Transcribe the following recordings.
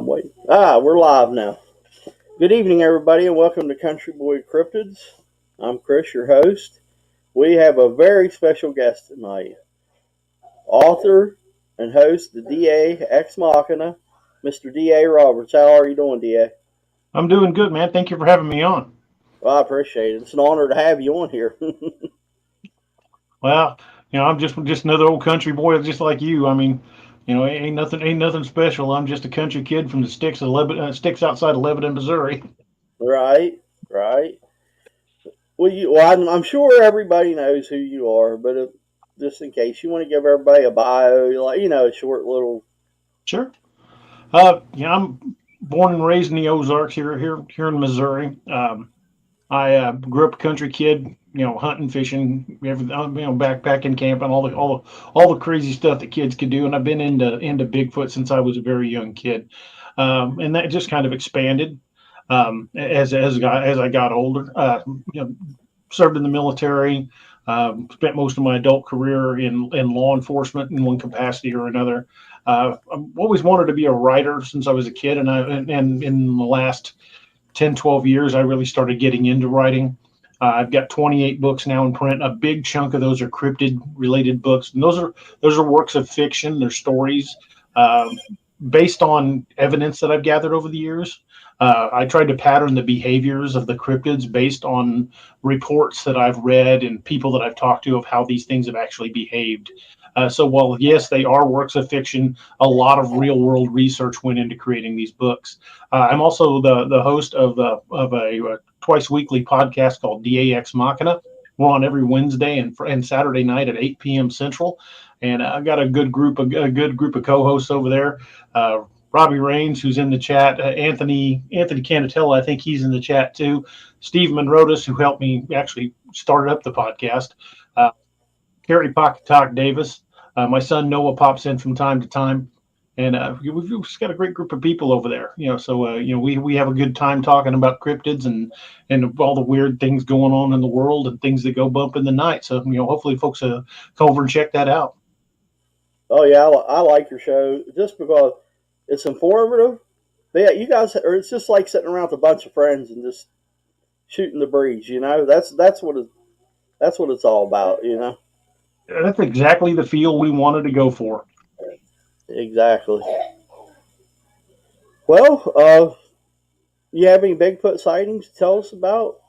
I'm waiting. We're live now. Good evening, everybody, and welcome to Country Boy Cryptids. I'm Chris, your host. We have a very special guest tonight. Author and host, the DA Ex Machina, Mr. DA Roberts. How are you doing, DA? I'm doing good, man. Thank you for having me on. Well, I appreciate it. It's an honor to have you on here. Well, I'm just another old country boy, just like you. I mean, ain't nothing special. I'm just a country kid from the sticks outside of Lebanon, Missouri. Right, right. I'm sure everybody knows who you are, but just in case, you want to give everybody a bio, a short little. Sure. I'm born and raised in the Ozarks here in Missouri. I grew up a country kid, hunting, fishing, everything, backpacking, camping, all the crazy stuff that kids could do. And I've been into Bigfoot since I was a very young kid, and that just kind of expanded as I got older. Served in the military. Spent most of my adult career in law enforcement in one capacity or another. I've always wanted to be a writer since I was a kid, and in the last 10, 12 years, I really started getting into writing. I've got 28 books now in print. A big chunk of those are cryptid related books. And those are works of fiction. They're stories based on evidence that I've gathered over the years. I tried to pattern the behaviors of the cryptids based on reports that I've read and people that I've talked to of how these things have actually behaved. So while yes, they are works of fiction, a lot of real world research went into creating these books. I'm also the host of a twice weekly podcast called DAX Machina. We're on every Wednesday and Saturday night at 8 p.m. Central, and I've got a good group of co-hosts over there. Robbie Rains, who's in the chat, Anthony Canatella, I think he's in the chat too. Steve Monrotis, who helped me actually start up the podcast. Uh, Carrie Pocketalk Davis. My son Noah pops in from time to time, and we've just got a great group of people over there. We have a good time talking about cryptids and all the weird things going on in the world and things that go bump in the night. So hopefully folks come over and check that out. Oh yeah, I like your show just because it's informative. But yeah, you guys, or it's just like sitting around with a bunch of friends and just shooting the breeze. That's what it's all about. That's exactly the feel we wanted to go for. Exactly. Well, you have any Bigfoot sightings to tell us about?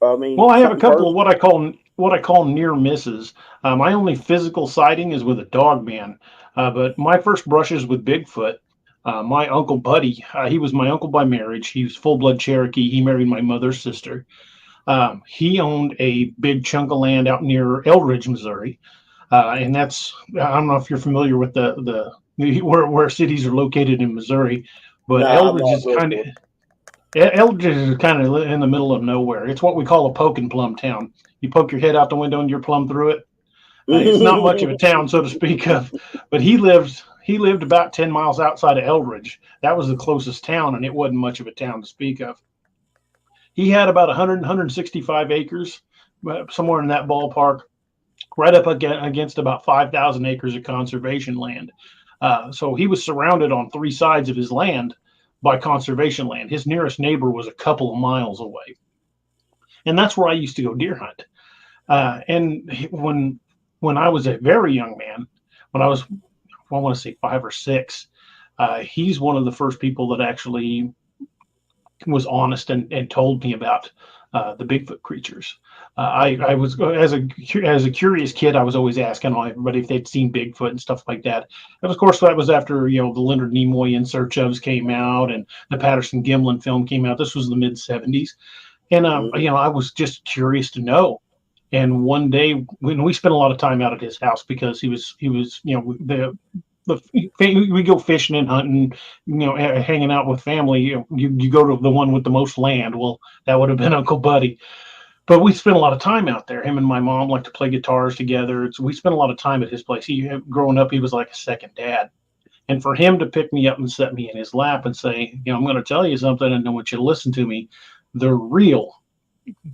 I Well, mean, I have a something couple of personal. what I call near misses. My only physical sighting is with a dog man, but my first brushes with Bigfoot. My uncle Buddy, he was my uncle by marriage. He was full blood Cherokee. He married my mother's sister. He owned a big chunk of land out near Eldridge, Missouri, and that's I don't know if you're familiar with the where cities are located in Missouri, but Nah, I'm not real good. Eldridge is kind of in the middle of nowhere. It's what we call a poke and plum town. You poke your head out the window and you're plumb through it. It's not much of a town, so to speak of, but he lived about 10 miles outside of Eldridge. That was the closest town, and it wasn't much of a town to speak of. He had about 165 acres, somewhere in that ballpark, right up against about 5,000 acres of conservation land. So he was surrounded on three sides of his land by conservation land. His nearest neighbor was a couple of miles away, and that's where I used to go deer hunt. And when I was a very young man, when I want to say 5 or 6, he's one of the first people that actually was honest and told me about the Bigfoot creatures. I was as a curious kid, I was always asking everybody if they'd seen Bigfoot and stuff like that. And of course, that was after the Leonard Nimoy In Search Ofs came out and the Patterson Gimlin film came out. This was the mid '70s, and I was just curious to know. And one day, when we spent a lot of time out at his house because he was we go fishing and hunting, hanging out with family. You go to the one with the most land. Well, that would have been Uncle Buddy. But we spent a lot of time out there. Him and my mom like to play guitars together. So we spent a lot of time at his place. Growing up, he was like a second dad. And for him to pick me up and set me in his lap and say, I'm going to tell you something, and I want you to listen to me. They're real.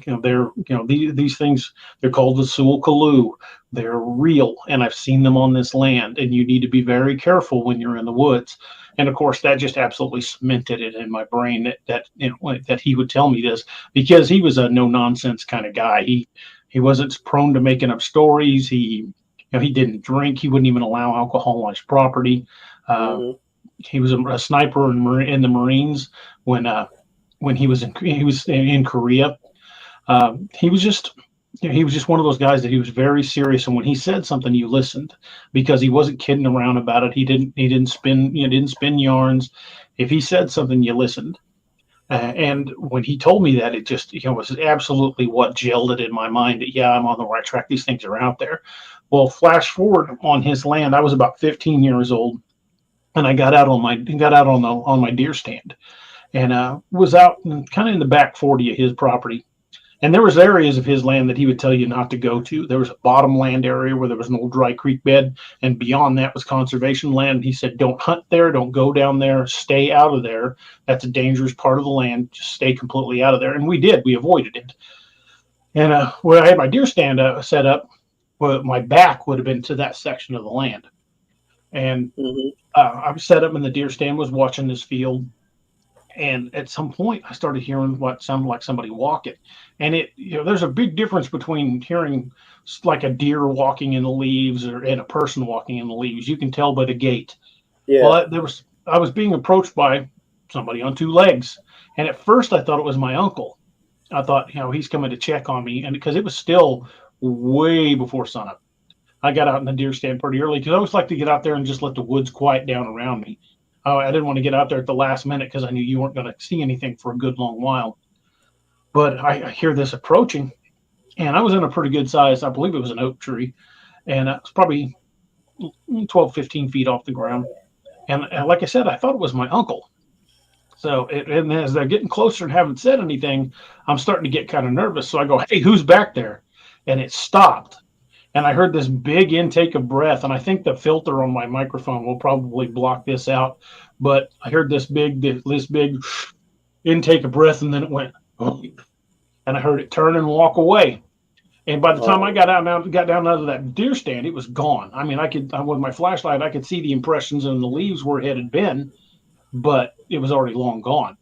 These things, they're called the Sewell Kaloo. They're real, and I've seen them on this land, and you need to be very careful when you're in the woods. And of course, that just absolutely cemented it in my brain that that he would tell me this, because he was a no nonsense kind of guy. He wasn't prone to making up stories. He didn't drink. He wouldn't even allow alcohol on his property. Uh, Mhm. he was a sniper in the Marines when he was in Korea. He was just he was just one of those guys that he was very serious, and when he said something, you listened, because he wasn't kidding around about it. He didn't spin yarns. If he said something, you listened. And when he told me that, it just was absolutely what gelled it in my mind. That yeah, I'm on the right track. These things are out there. Well, flash forward on his land, I was about 15 years old, and I got out on my deer stand, and was out kind of in the back 40 of his property. And there was areas of his land that he would tell you not to go to. There was a bottomland area where there was an old dry creek bed, and beyond that was conservation land. He said, "Don't hunt there. Don't go down there. Stay out of there. That's a dangerous part of the land. Just stay completely out of there." And we did. We avoided it. And where I had my deer stand set up, well, my back would have been to that section of the land. And Mhm. I was set up in the deer stand, was watching this field, and at some point I started hearing what sounded like somebody walking. And there's a big difference between hearing like a deer walking in the leaves and a person walking in the leaves. You can tell by the gait. Well, Yeah. I was being approached by somebody on two legs, and at first I thought it was my uncle. I thought, he's coming to check on me, and because it was still way before sunup. I got out in the deer stand pretty early because I always like to get out there and just let the woods quiet down around me. I didn't want to get out there at the last minute because I knew you weren't going to see anything for a good long while. But I hear this approaching, and I was in a pretty good size. I believe it was an oak tree, and it was probably 12, 15 feet off the ground. And like I said, I thought it was my uncle. And as they're getting closer and haven't said anything, I'm starting to get kind of nervous. So I go, "Hey, who's back there?" And it stopped. And I heard this big intake of breath. And I think the filter on my microphone will probably block this out. But I heard this big intake of breath, and then it went, "Oh," and I heard it turn and walk away. And by the time I Oh. got down out of that deer stand, it was gone. I mean, with my flashlight, I could see the impressions in the leaves where it had been, but it was already long gone.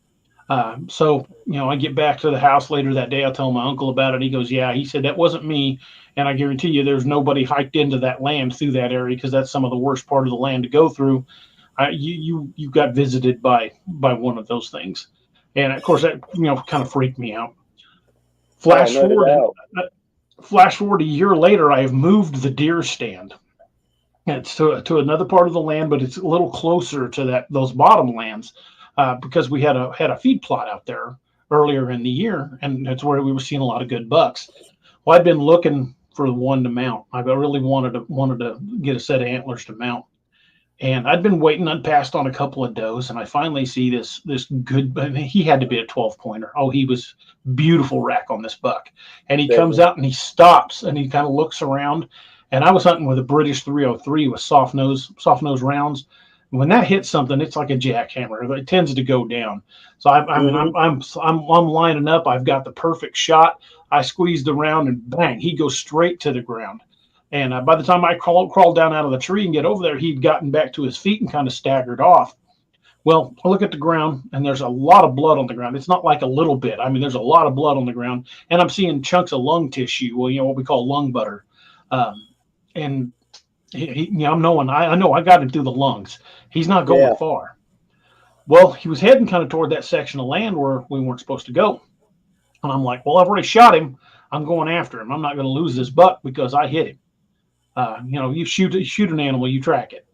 I get back to the house later that day. I tell my uncle about it. He goes, "Yeah," he said, "that wasn't me. And I guarantee you there's nobody hiked into that land through that area because that's some of the worst part of the land to go through. You got visited by one of those things." And of course, that, kind of freaked me out. Oh, Flash no forward, doubt. uh, Flash forward a year later, I have moved the deer stand. It's to another part of the land, but it's a little closer to those bottom lands, because we had a feed plot out there earlier in the year, and that's where we were seeing a lot of good bucks. Well, I'd been looking for the one to mount. I really wanted to get a set of antlers to mount, and I'd been waiting. I'd passed on a couple of does, and I finally see this good. I mean, he had to be a 12 pointer. Oh, he was beautiful rack on this buck, and he comes Definitely. out and he stops and he kind of looks around. And I was hunting with a British 303 with soft nose rounds. When that hits something, it's like a jackhammer. It tends to go down. So I mean, Mhm. I'm lining up. I've got the perfect shot. I squeeze the round and bang, he goes straight to the ground. And by the time I crawled down out of the tree and get over there, he'd gotten back to his feet and kind of staggered off. Well, I look at the ground and there's a lot of blood on the ground. It's not like a little bit. I mean, there's a lot of blood on the ground, and I'm seeing chunks of lung tissue. Well, what we call lung butter. Um, and I know I got him through the lungs. He's not going Yeah. far. Well, he was heading kind of toward that section of land where we weren't supposed to go. And I'm like, well, I've already shot him. I'm going after him. I'm not going to lose this buck because I hit him. You shoot an animal, you track it.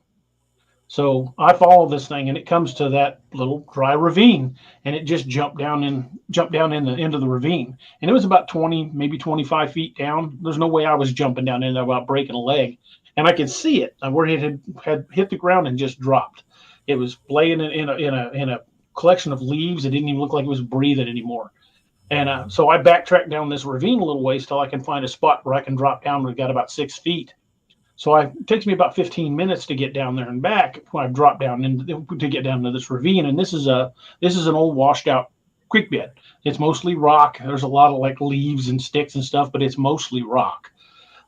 So I follow this thing, and it comes to that little dry ravine, and it just jumped down into the ravine, and it was about 20, maybe 25 feet down. There's no way I was jumping down in there without breaking a leg, and I could see it where it had hit the ground and just dropped. It was laying in a collection of leaves. It didn't even look like it was breathing anymore. And so I backtracked down this ravine a little ways till I can find a spot where I can drop down. We've got about 6 feet. It takes me about 15 minutes to get down there and back when I drop down to get down to this ravine. And this is an old washed out creek bed. It's mostly rock. There's a lot of like leaves and sticks and stuff, but it's mostly rock.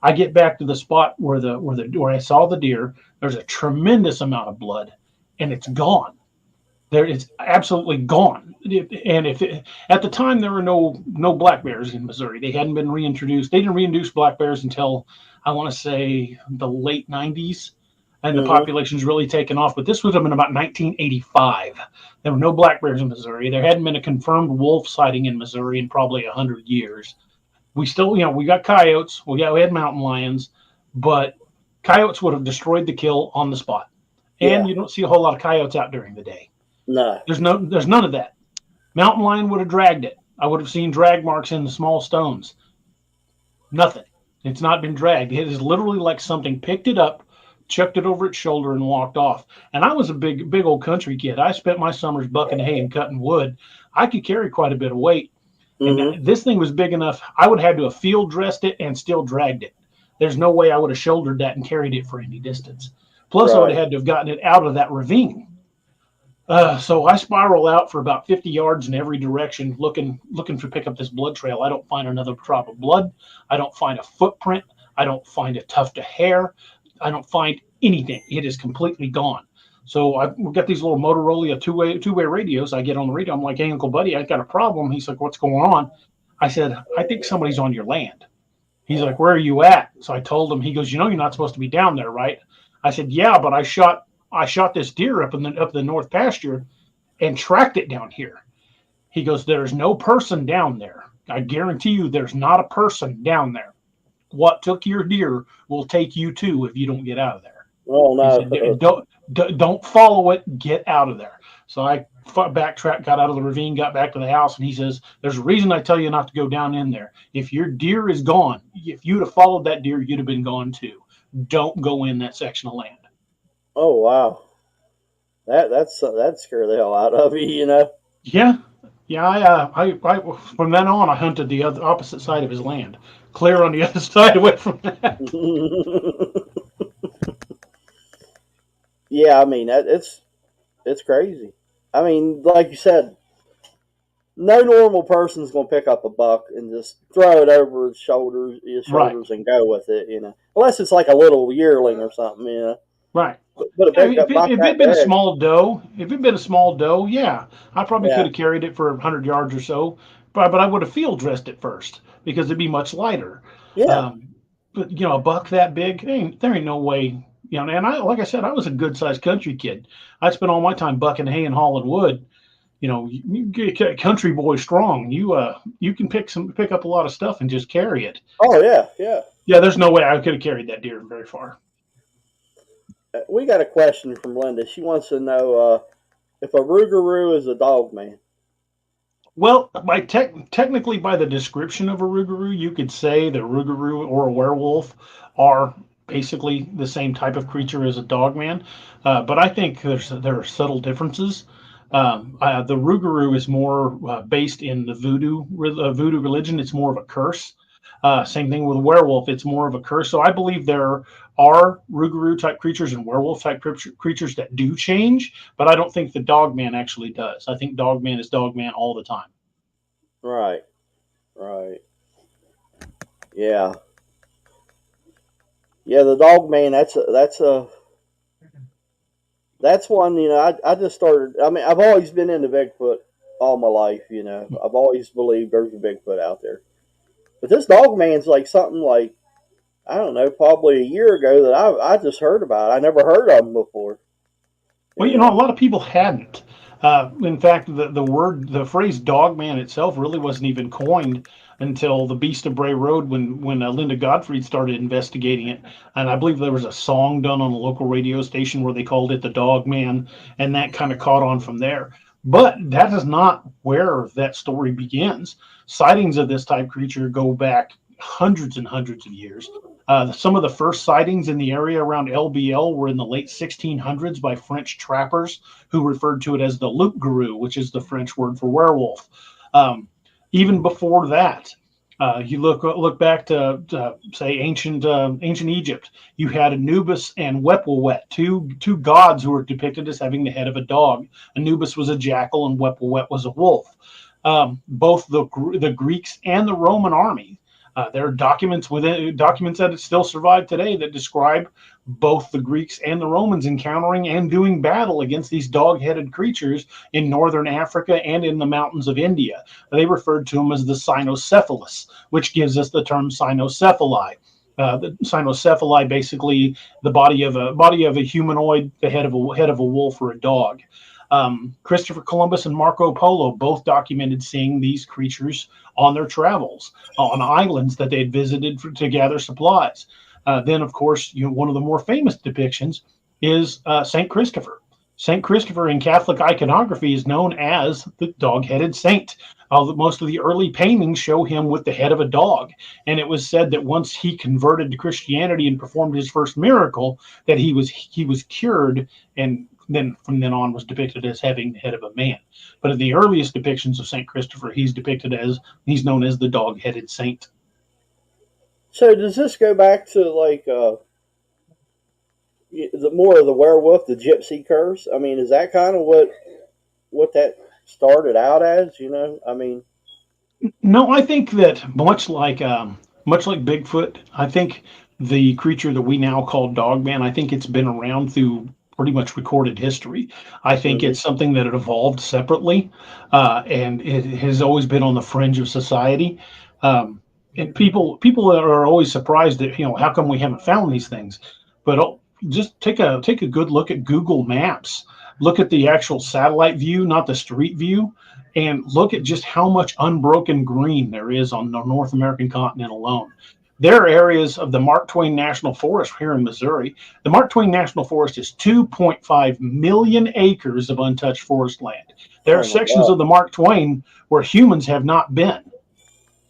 I get back to the spot where I saw the deer. There's a tremendous amount of blood, and it's gone. There, it's absolutely gone. And at the time there were no black bears in Missouri. They hadn't been reintroduced. They didn't reintroduce black bears until I want to say the late '90s, and the Mm-hmm. population's really taken off. But this would have been about 1985. There were no black bears in Missouri. There hadn't been a confirmed wolf sighting in Missouri in probably 100 years. We still, we got coyotes. We had mountain lions, but coyotes would have destroyed the kill on the spot. And Yeah. you don't see a whole lot of coyotes out during the day. No. There's none of that. Mountain lion would have dragged it. I would have seen drag marks in the small stones. Nothing. It's not been dragged. It is literally like something picked it up, chucked it over its shoulder, and walked off. And I was a big old country kid. I spent my summers bucking hay and cutting wood. I could carry quite a bit of weight. And Mm-hmm. this thing was big enough. I would have had to have field dressed it and still dragged it. There's no way I would have shouldered that and carried it for any distance. Plus, I would have Right. had to have gotten it out of that ravine. So I spiral out for about 50 yards in every direction, looking to pick up this blood trail. I don't find another drop of blood. I don't find a footprint. I don't find a tuft of hair. I don't find anything. It is completely gone. So we've got these little Motorola two-way radios. I get on the radio. I'm like, "Hey, Uncle Buddy, I got a problem." He's like, "What's going on?" I said, "I think somebody's on your land." He's like, "Where are you at?" So I told him. He goes, "You're not supposed to be down there, right?" I said, "Yeah, but I shot this deer up the north pasture and tracked it down here." He goes, "There's no person down there. I guarantee you there's not a person down there. What took your deer will take you too if you don't get out of there." Oh He said, no. don't follow it. Get out of there." So I backtracked, got out of the ravine, got back to the house, and he says, "There's a reason I tell you not to go down in there. If your deer is gone, if you'd have followed that deer, you'd have been gone too. Don't go in that section of land." Oh wow. That scared the hell out of you, you know. Yeah, yeah. I from then on, I hunted the other opposite side of his land, clear on the other side, away from that. Yeah, I mean it's crazy. I mean, like you said, no normal person's gonna pick up a buck and just throw it over his Right, shoulders and go with it, you know. Unless it's like a little yearling or something, you know. right. But a Yeah, big buck if it'd that been a big, small doe, yeah, I probably could yeah, have carried it for 100 yards or so, but I would have field dressed it first because it'd be much lighter. yeah. Um, but a buck that big, there ain't no way. And like I said, I was a good sized country kid. I spent all my time bucking hay and hauling wood. You get a country boy strong. You can pick up a lot of stuff and just carry it. Oh yeah, yeah. Yeah, there's no way I could have carried that deer very far. We got a question from Linda. She wants to know if a Rougarou is a dog man. Well, technically, by the description of a Rougarou, you could say that Rougarou or a werewolf are basically the same type of creature as a dogman. But I think there are subtle differences. The Rougarou is more based in the voodoo religion. It's more of a curse. Same thing with a werewolf. It's more of a curse. So I believe there are Rougarou type creatures and werewolf type creatures that do change, but I don't think the dogman actually does. I think dogman is dogman all the time. Right, right. Yeah, yeah. The dog man. That's one. You know, I just started. I mean, I've always been into Bigfoot all my life. You know, I've always believed there's a Bigfoot out there. But this dog man's like something like I don't know, probably a year ago that I just heard about. I never heard of him before. Well, You a know. lot of people hadn't. In fact, the phrase "dog man" itself really wasn't even coined until the Beast of Bray Road when Linda Gottfried started investigating it. And I believe there was a song done on a local radio station where they called it the Dog Man, and that kind of caught on from there. But that is not where that story begins. Sightings of this type creature go back hundreds and hundreds of years. Some of the first sightings in the area around LBL were in the late 1600s by French trappers who referred to it as the loup-garou, which is the French word for werewolf. Um, Even before that, you look back to say ancient Egypt. You had Anubis and Wepwawet, two gods who were depicted as having the head of a dog. Anubis was a jackal and Wepwawet was a wolf. Both the Greeks and the Roman army There are documents that still survive today that describe both the Greeks and the Romans encountering and doing battle against these dog-headed creatures in northern Africa and in the mountains of India. They referred to them as the cynocephalus, which gives us the term cynocephali. The cynocephali, basically the body of a humanoid, the head of a wolf or a dog. Christopher Columbus and Marco Polo both documented seeing these creatures on their travels on islands that they had visited to gather supplies. Then, of course, one of the more famous depictions is Saint Christopher. Saint Christopher in Catholic iconography is known as the dog-headed saint. Most of the early paintings show him with the head of a dog, and it was said that once he converted to Christianity and performed his first miracle, that he was cured, and then from then on was depicted as having the head of a man. But in the earliest depictions of Saint Christopher, he's known as the dog-headed saint. So does this go back to like the more of the werewolf, the gypsy curse? I mean, is that kind of what that started out as? I mean, No, I think that much like Bigfoot, I think the creature that we now call Dogman, I think it's been around through pretty much recorded history. I think hmm it's something that had evolved separately, and it has always been on the fringe of society. Um, and people are always surprised that how come we haven't found these things, but just take a good look at Google Maps. Look at the actual satellite view, not the street view, and look at just how much unbroken green there is on the North American continent alone. There are areas of the Mark Twain National Forest here in Missouri. The Mark Twain National Forest is 2.5 million acres of untouched forest land. There are oh my sections god, of the Mark Twain where humans have not been,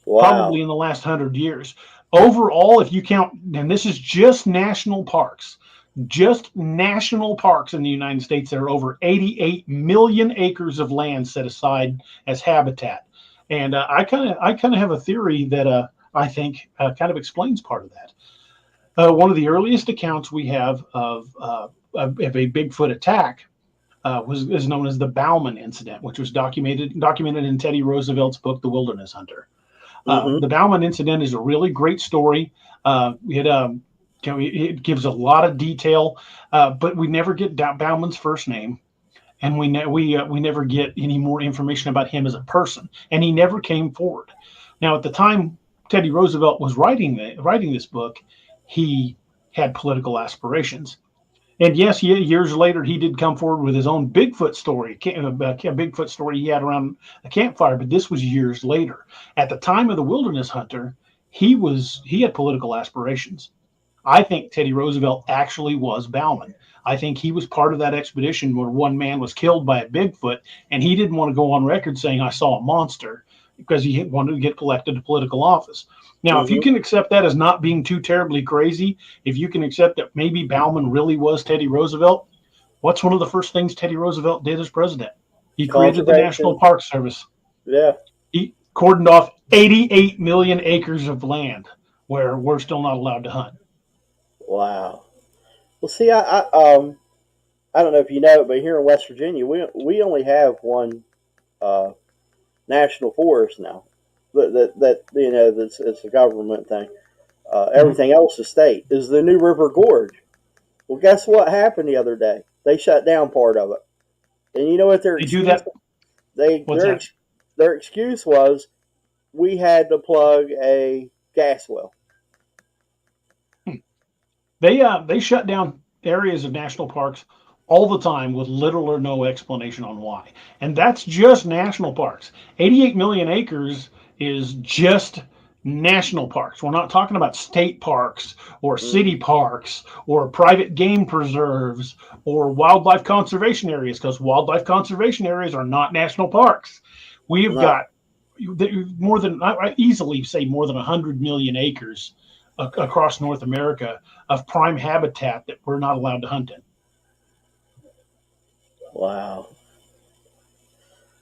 wow, probably in the last 100 years. Overall, if you count, and this is just national parks in the United States, there are over 88 million acres of land set aside as habitat. And I kind of have a theory that I think kind of explains part of that. One of the earliest accounts we have of a Bigfoot attack is known as the Bauman incident, which was documented in Teddy Roosevelt's book, The Wilderness Hunter. hmm The Bauman incident is a really great story. It gives a lot of detail, but we never get Bauman's first name, and we never get any more information about him as a person, and he never came forward. Now, at the time Teddy Roosevelt was writing this book, he had political aspirations. And yes, years later, he did come forward with his own Bigfoot story, a Bigfoot story he had around a campfire. But this was years later. At the time of the Wilderness Hunter, he had political aspirations. I think Teddy Roosevelt actually was Bauman. I think he was part of that expedition where one man was killed by a Bigfoot, and he didn't want to go on record saying I saw a monster because he wanted to get elected to political office. Now, if you hmm can accept that as not being too terribly crazy, if you can accept that maybe Bauman really was Teddy Roosevelt, what's one of the first things Teddy Roosevelt did as president? He created the National conservation, Park Service. yeah, He cordoned off 88 million acres of land where we're still not allowed to hunt. wow. Well, see, I don't know if you know, but here in West Virginia, we only have one uh, national forest now. That that's it's a government thing. Mhm. Everything else is state. Is the New River Gorge? Well, guess what happened the other day? They shut down part of it, and you know what their They do excuse? that. They What's that? their excuse was we had to plug a gas well. They shut down areas of national parks all the time with little or no explanation on why. And that's just national parks. 88 million acres is just national parks. We're not talking about state parks or city Mm, parks or private game preserves or wildlife conservation areas, because wildlife conservation areas are not national parks. We have no, got more than, I easily say more than 100 million acres across North America of prime habitat that we're not allowed to hunt in. wow.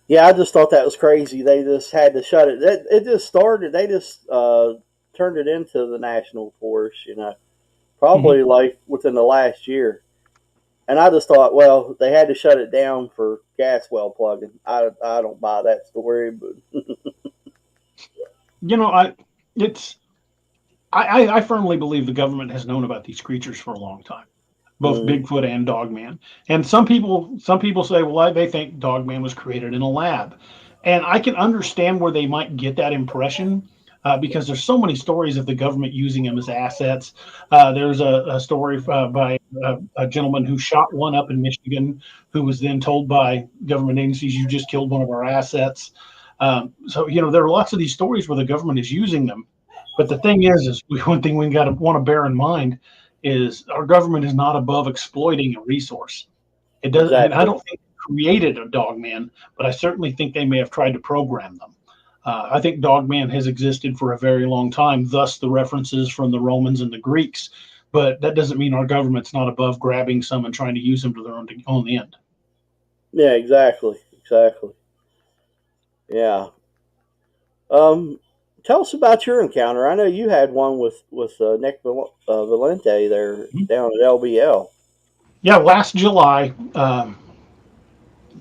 Yeah, I just thought that was crazy. They just had to shut it. It just started. They just turned it into the national forest. Mm-hmm. Probably like within the last year. And I just thought, well, they had to shut it down for gas well plugging. I don't buy that story, but You know, I it's I firmly believe the government has known about these creatures for a long time, both Mm-hmm. Bigfoot and Dogman. And some people say, well, they think Dogman was created in a lab, and I can understand where they might get that impression. Because there's so many stories of the government using them as assets. There's a story by a gentleman who shot one up in Michigan, who was then told by government agencies, "You just killed one of our assets." So there are lots of these stories where the government is using them. But the thing is one thing we got to want to bear in mind is our government is not above exploiting a resource. It doesn't, and I Exactly. don't think they created a dogman, but I certainly think they may have tried to program them. I think dogman has existed for a very long time, thus the references from the Romans and the Greeks. But that doesn't mean our government's not above grabbing some and trying to use them to their own end. Yeah, exactly. Exactly. Yeah. Um, Tell us about your encounter. I know you had one with Nick Valente there down at LBL. Yeah, last July,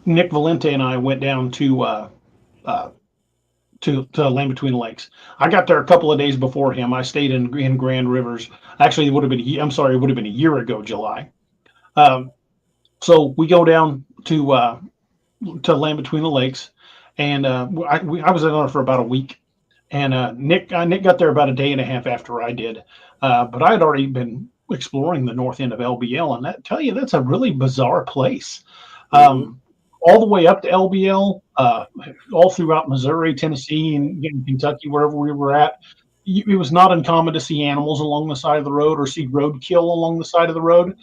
Nick Valente and I went down uh, to Land Between the Lakes. I got there a couple of days before him. I stayed in Grand Rivers. Actually, it would have been I'm sorry, it would have been a year ago, July. Um, so we go down to Land Between the Lakes, and I was there for about a week. And Nick got there about a day and a half after I did, but I had already been exploring the north end of LBL, and that's a really bizarre place. Mm-hmm. Um, all the way up to LBL, all throughout Missouri, Tennessee, and Kentucky, wherever we were at, it was not uncommon to see animals along the side of the road or see roadkill along the side of the road.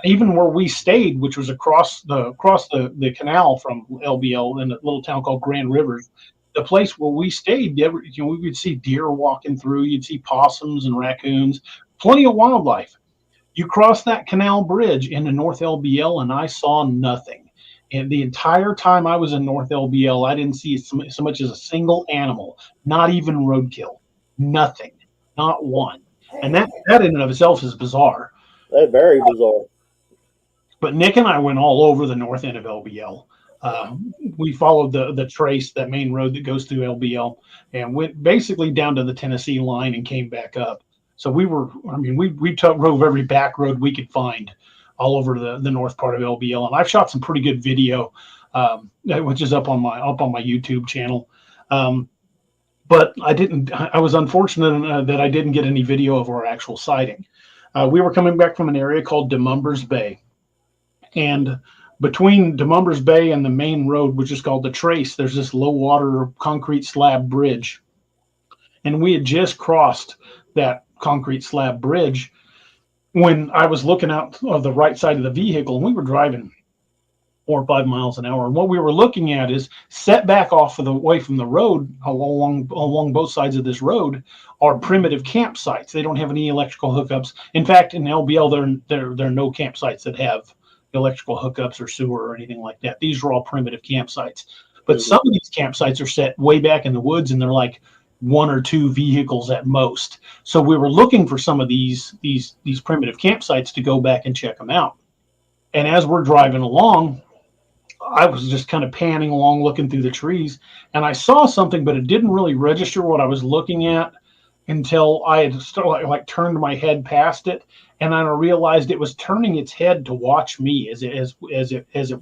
Even where we stayed, which was across the canal from LBL in a little town called Grand Rivers, the place where we stayed, we would see deer walking through. You'd see possums and raccoons, plenty of wildlife. You cross that canal bridge into North LBL, and I saw nothing. And the entire time I was in North LBL, I didn't see so much as a single animal, not even roadkill, nothing, not one. And that in and of itself is bizarre. That's very bizarre. But Nick and I went all over the north end of LBL. Uh, we followed the trace, that main road that goes through LBL, and went basically down to the Tennessee line and came back up. So we drove every back road we could find all over the north part of LBL, and I've shot some pretty good video, which is up on my YouTube channel. Um, but I didn't. I was unfortunate that I didn't get any video of our actual sighting. We were coming back from an area called Demumbers Bay, and between Demumbers Bay and the main road, which is called the Trace, there's this low water concrete slab bridge. And we had just crossed that concrete slab bridge when I was looking out of the right side of the vehicle, and we were driving 4 or 5 miles an hour. And what we were looking at is set back off of the way from the road along both sides of this road are primitive campsites. They don't have any electrical hookups. In fact, in LBL, there are no campsites that have electrical hookups or sewer or anything like that. These are all primitive campsites. But Mm-hmm. some of these campsites are set way back in the woods, and they're like one or two vehicles at most. So we were looking for some of these primitive campsites to go back and check them out. And as we're driving along, I was just kind of panning along, looking through the trees, and I saw something, but it didn't really register what I was looking at until I had like turned my head past it, and I realized it was turning its head to watch me as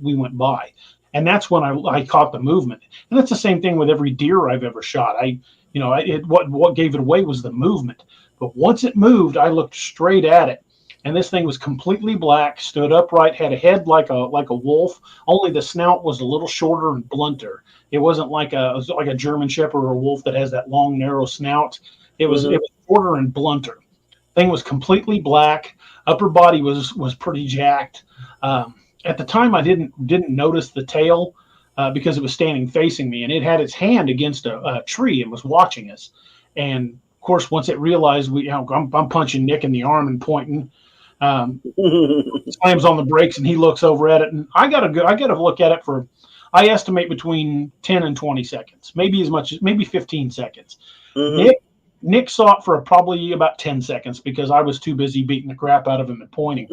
we went by, and that's when I caught the movement. And that's the same thing with every deer I've ever shot. What gave it away was the movement, but once it moved, I looked straight at it, and this thing was completely black, stood upright, had a head like a wolf. Only the snout was a little shorter and blunter. It was like a German Shepherd or a wolf that has that long, narrow snout. It was shorter and blunter. Thing was completely black. Upper body was pretty jacked. At the time, I didn't notice the tail because it was standing facing me, and it had its hand against a tree and was watching us. And of course, once it realized I'm punching Nick in the arm and pointing, Mm-hmm. slams on the brakes, and he looks over at it, and I gotta look at it for, I estimate between 10 and 20 seconds, maybe as much as maybe 15 seconds. Mm-hmm. Nick saw it for probably about 10 seconds because I was too busy beating the crap out of him and pointing.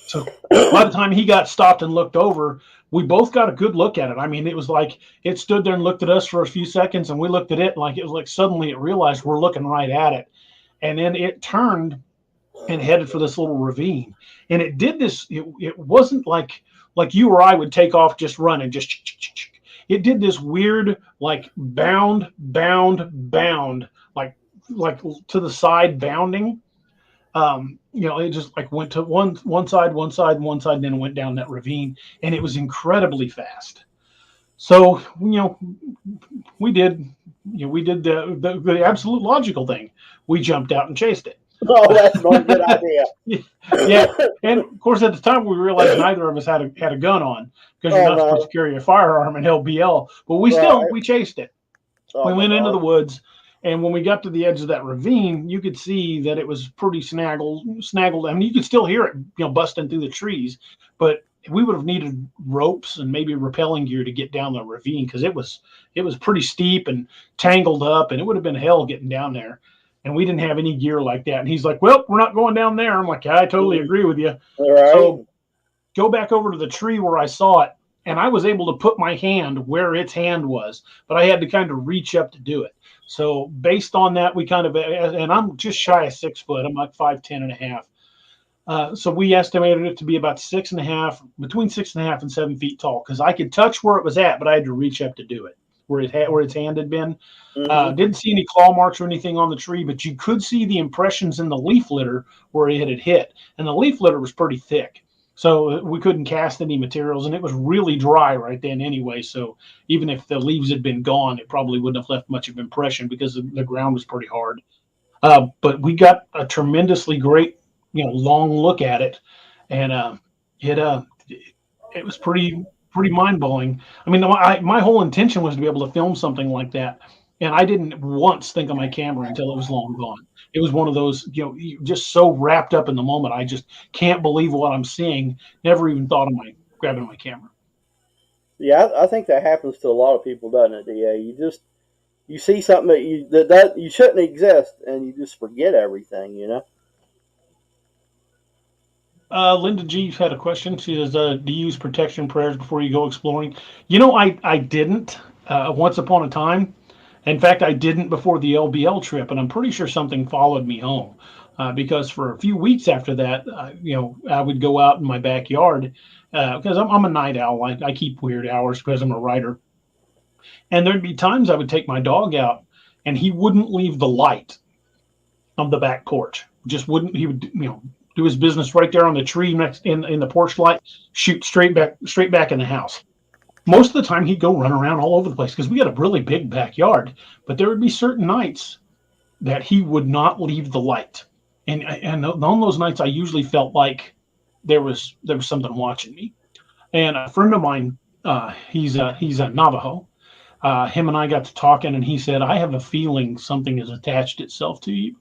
So by the time he got stopped and looked over, we both got a good look at it. I mean, it was like it stood there and looked at us for a few seconds, and we looked at it, and like it was like suddenly it realized we're looking right at it, and then it turned and headed for this little ravine. And it did this. It wasn't like you or I would take off just running, just. It did this weird like bound, like to the side bounding. It just like went to one side, and then it went down that ravine, and it was incredibly fast. So we did we did the absolute logical thing. We jumped out and chased it. Oh, that's not a good idea. Yeah, and of course at the time we realized neither of us had a gun on because you're Oh not supposed to no! carry a firearm in LBL. But Right. we chased it. Oh We my went into the God. woods, and when we got to the edge of that ravine, you could see that it was pretty snaggled. I mean, you could still hear it, busting through the trees. But we would have needed ropes and maybe rappelling gear to get down the ravine because it was pretty steep and tangled up, and it would have been hell getting down there. And we didn't have any gear like that. And he's like, "Well, we're not going down there." I'm like, "I totally Mm, agree with you." all right. So go back over to the tree where I saw it, and I was able to put my hand where its hand was, but I had to kind of reach up to do it. So based on that, we kind of, and I'm just shy of 6 foot. I'm like 5'10" and a half. So we estimated it to be about 6.5, between 6.5 and 7 feet tall, because I could touch where it was at, but I had to reach up to do it, where its hand had been. Mm-hmm. Didn't see any claw marks or anything on the tree, but you could see the impressions in the leaf litter where it had hit, and the leaf litter was pretty thick. So we couldn't cast any materials, and it was really dry right then anyway. So even if the leaves had been gone, it probably wouldn't have left much of impression because the ground was pretty hard. But we got a tremendously great, long look at it, and it it was pretty mind blowing. I mean, my whole intention was to be able to film something like that, and I didn't once think of my camera until it was long gone. It was one of those, just so wrapped up in the moment. I just can't believe what I'm seeing. Never even thought of my grabbing my camera. Yeah, I think that happens to a lot of people, doesn't it? Da, you see something that you shouldn't exist, and you just forget everything. You know. Linda G had a question. She says, "Do you use protection prayers before you go exploring?" I didn't. Once upon a time, in fact, I didn't before the LBL trip, and I'm pretty sure something followed me home because for a few weeks after that, I would go out in my backyard because I'm a night owl. I keep weird hours because I'm a writer, and there'd be times I would take my dog out, and he wouldn't leave the light of the back porch. Just wouldn't. He would, do his business right there on the tree next in the porch light, shoot straight back in the house. Most of the time he'd go run around all over the place because we got a really big backyard, but there would be certain nights that he would not leave the light. And on those nights I usually felt like there was something watching me. And a friend of mine, he's a Navajo. Him and I got to talking, and he said, "I have a feeling something has attached itself to you."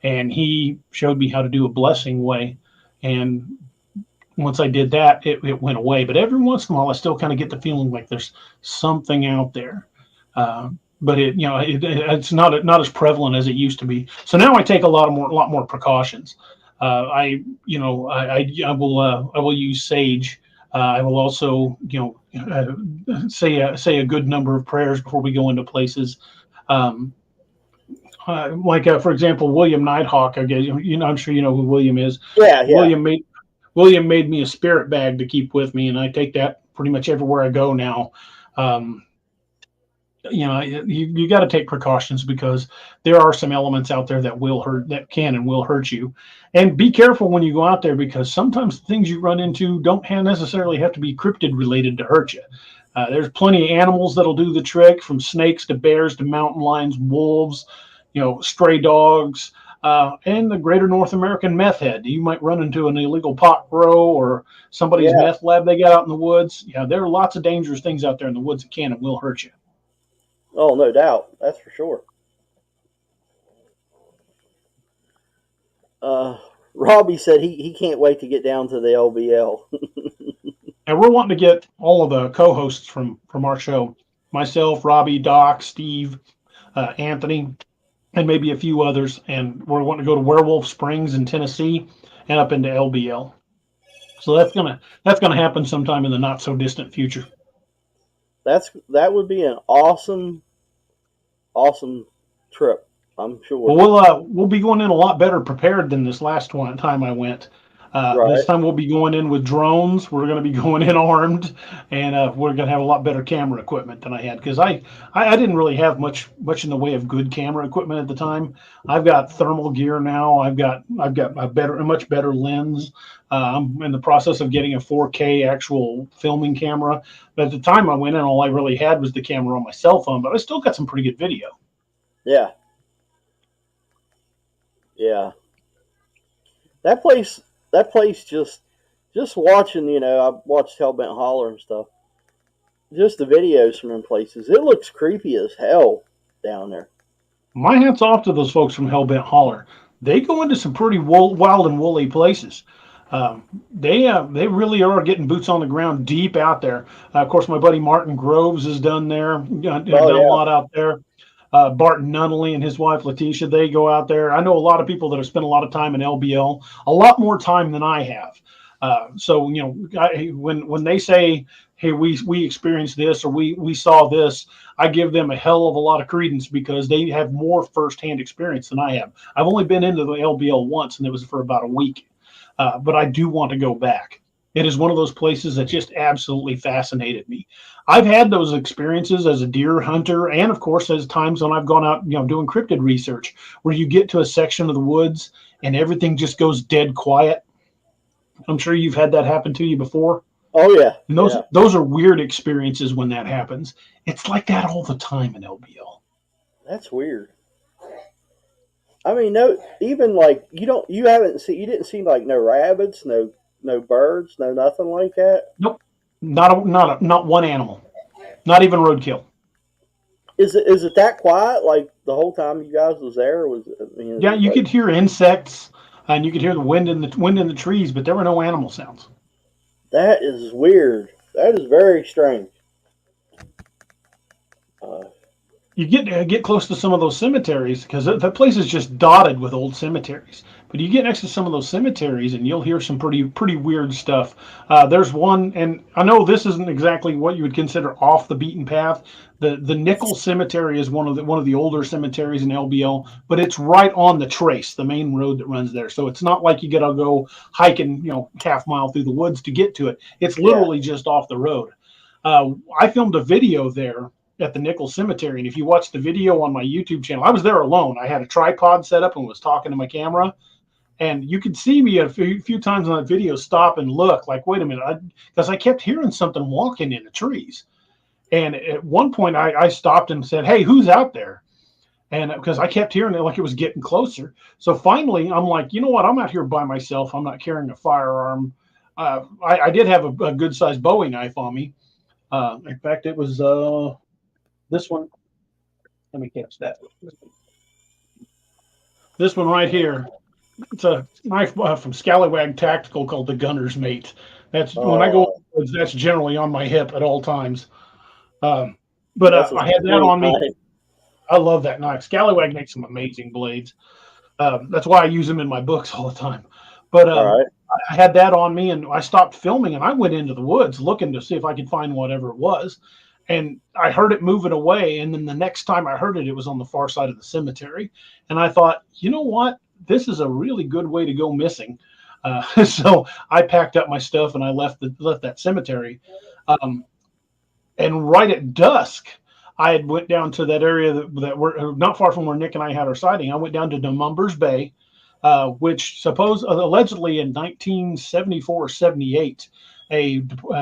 And he showed me how to do a blessing way. And once I did that, it went away. But every once in a while, I still kind of get the feeling like there's something out there. But it's not as prevalent as it used to be. So now I take a lot more precautions. I will use sage. I will also say a good number of prayers before we go into places. Um, for example, William Nighthawk. I guess I'm sure you know who William is. Yeah, yeah. William made William made me a spirit bag to keep with me, and I take that pretty much everywhere I go now. Um, you got to take precautions because there are some elements out there that can and will hurt you, and be careful when you go out there because sometimes the things you run into don't necessarily have to be cryptid related to hurt you. There's plenty of animals that'll do the trick, from snakes to bears to mountain lions, wolves, stray dogs, and the greater North American meth head. You might run into an illegal pot grow or somebody's Yeah. meth lab they got out in the woods. Yeah, there are lots of dangerous things out there in the woods that can and will hurt you. Oh, no doubt. That's for sure. Uh, Robbie said he can't wait to get down to the LBL. And we're wanting to get all of the co-hosts from our show, myself, Robbie, Doc, Steve, Anthony, and maybe a few others. And we're wanting to go to Werewolf Springs in Tennessee and up into LBL. So that's gonna happen sometime in the not so distant future. That would be an awesome trip. I'm Well, sure. we'll be going in a lot better prepared than this last one time I went. This Right. time we'll be going in with drones. We're going to be going in armed, and we're going to have a lot better camera equipment than I had because I didn't really have much in the way of good camera equipment at the time. I've got thermal gear now. I've got a much better lens. I'm in the process of getting a 4K actual filming camera. But at the time I went in, all I really had was the camera on my cell phone. But I still got some pretty good video. Yeah. Yeah. That place. That place just watching. I watched Hellbent Holler and stuff. Just the videos from them places. It looks creepy as hell down there. My hat's off to those folks from Hellbent Holler. They go into some pretty wild and woolly places. They really are getting boots on the ground deep out there. Of course, my buddy Martin Groves has done Oh a yeah. lot out there. Barton Nunnally and his wife Letitia, they go out there. I know a lot of people that have spent a lot of time in LBL, a lot more time than I have. So when they say, "Hey, we experienced this" or "we saw this," I give them a hell of a lot of credence because they have more firsthand experience than I have. I've only been into the LBL once, and it was for about a week, but I do want to go back. It is one of those places that just absolutely fascinated me. I've had those experiences as a deer hunter, and of course, as times when I've gone out, doing cryptid research, where you get to a section of the woods and everything just goes dead quiet. I'm sure you've had that happen to you before. Oh yeah. And those Yeah. those are weird experiences when that happens. It's like that all the time in LBL. That's weird. I mean, no, even like you didn't see like no rabbits, no birds, no nothing like that. Nope, not one animal, not even roadkill. Is it that quiet like the whole time you guys was there? I mean, is Yeah, it you like could hear insects and you could hear the wind in the trees, but there were no animal sounds. that is weird. That is very strange. Uh, You get close to some of those cemeteries because that place is just dotted with old cemeteries. But you get next to some of those cemeteries and you'll hear some pretty weird stuff. There's one, and I know this isn't exactly what you would consider off the beaten path. The Nickel Cemetery is one of the older cemeteries in LBL, but it's right on the trace, the main road that runs there. So it's not like you got to go hiking, half mile through the woods to get to it. It's yeah. literally just off the road. I filmed a video there at the Nickel Cemetery. And if you watch the video on my YouTube channel, I was there alone. I had a tripod set up and was talking to my camera. And you could see me a few times on that video stop and look like, wait a minute, because I kept hearing something walking in the trees. And at one point, I stopped and said, "Hey, who's out there?" And because I kept hearing it like it was getting closer. So finally, I'm like, you know what? I'm out here by myself. I'm not carrying a firearm. I did have a good sized Bowie knife on me. In fact, it was this one. Let me catch that. This one right here. It's a knife from Scallywag Tactical called the Gunner's Mate. That's when I go. Oh, That's generally on my hip at all times. Um, but that's a I had that sweet on me. night. I love that knife. Scallywag makes some amazing blades. That's why I use them in my books all the time. But All right. I had that on me, and I stopped filming, and I went into the woods looking to see if I could find whatever it was. And I heard it moving away, and then the next time I heard it, it was on the far side of the cemetery. And I thought, you know what? This is a really good way to go missing. So I packed up my stuff and I left that cemetery. Um, and right at dusk, I had went down to that area that were not far from where Nick and I had our sighting. I went down to Demumbers Bay, which allegedly in 1974 or 78, a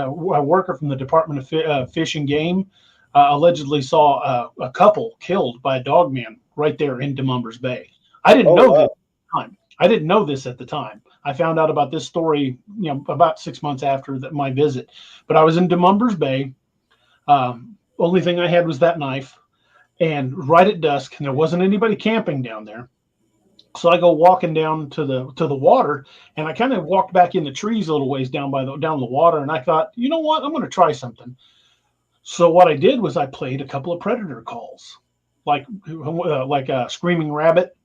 worker from the Department of Fish and Game allegedly saw a couple killed by a dog man right there in Demumbers Bay. I didn't Oh know this wow. at the time. I didn't know this at the time. I found out about this story, about 6 months after my visit. But I was in Demumbers Bay. Only thing I had was that knife, and right at dusk, and there wasn't anybody camping down there. So I go walking down to the water, and I kind of walked back in the trees a little ways down the water, and I thought, you know what, I'm going to try something. So what I did was I played a couple of predator calls, like a screaming rabbit,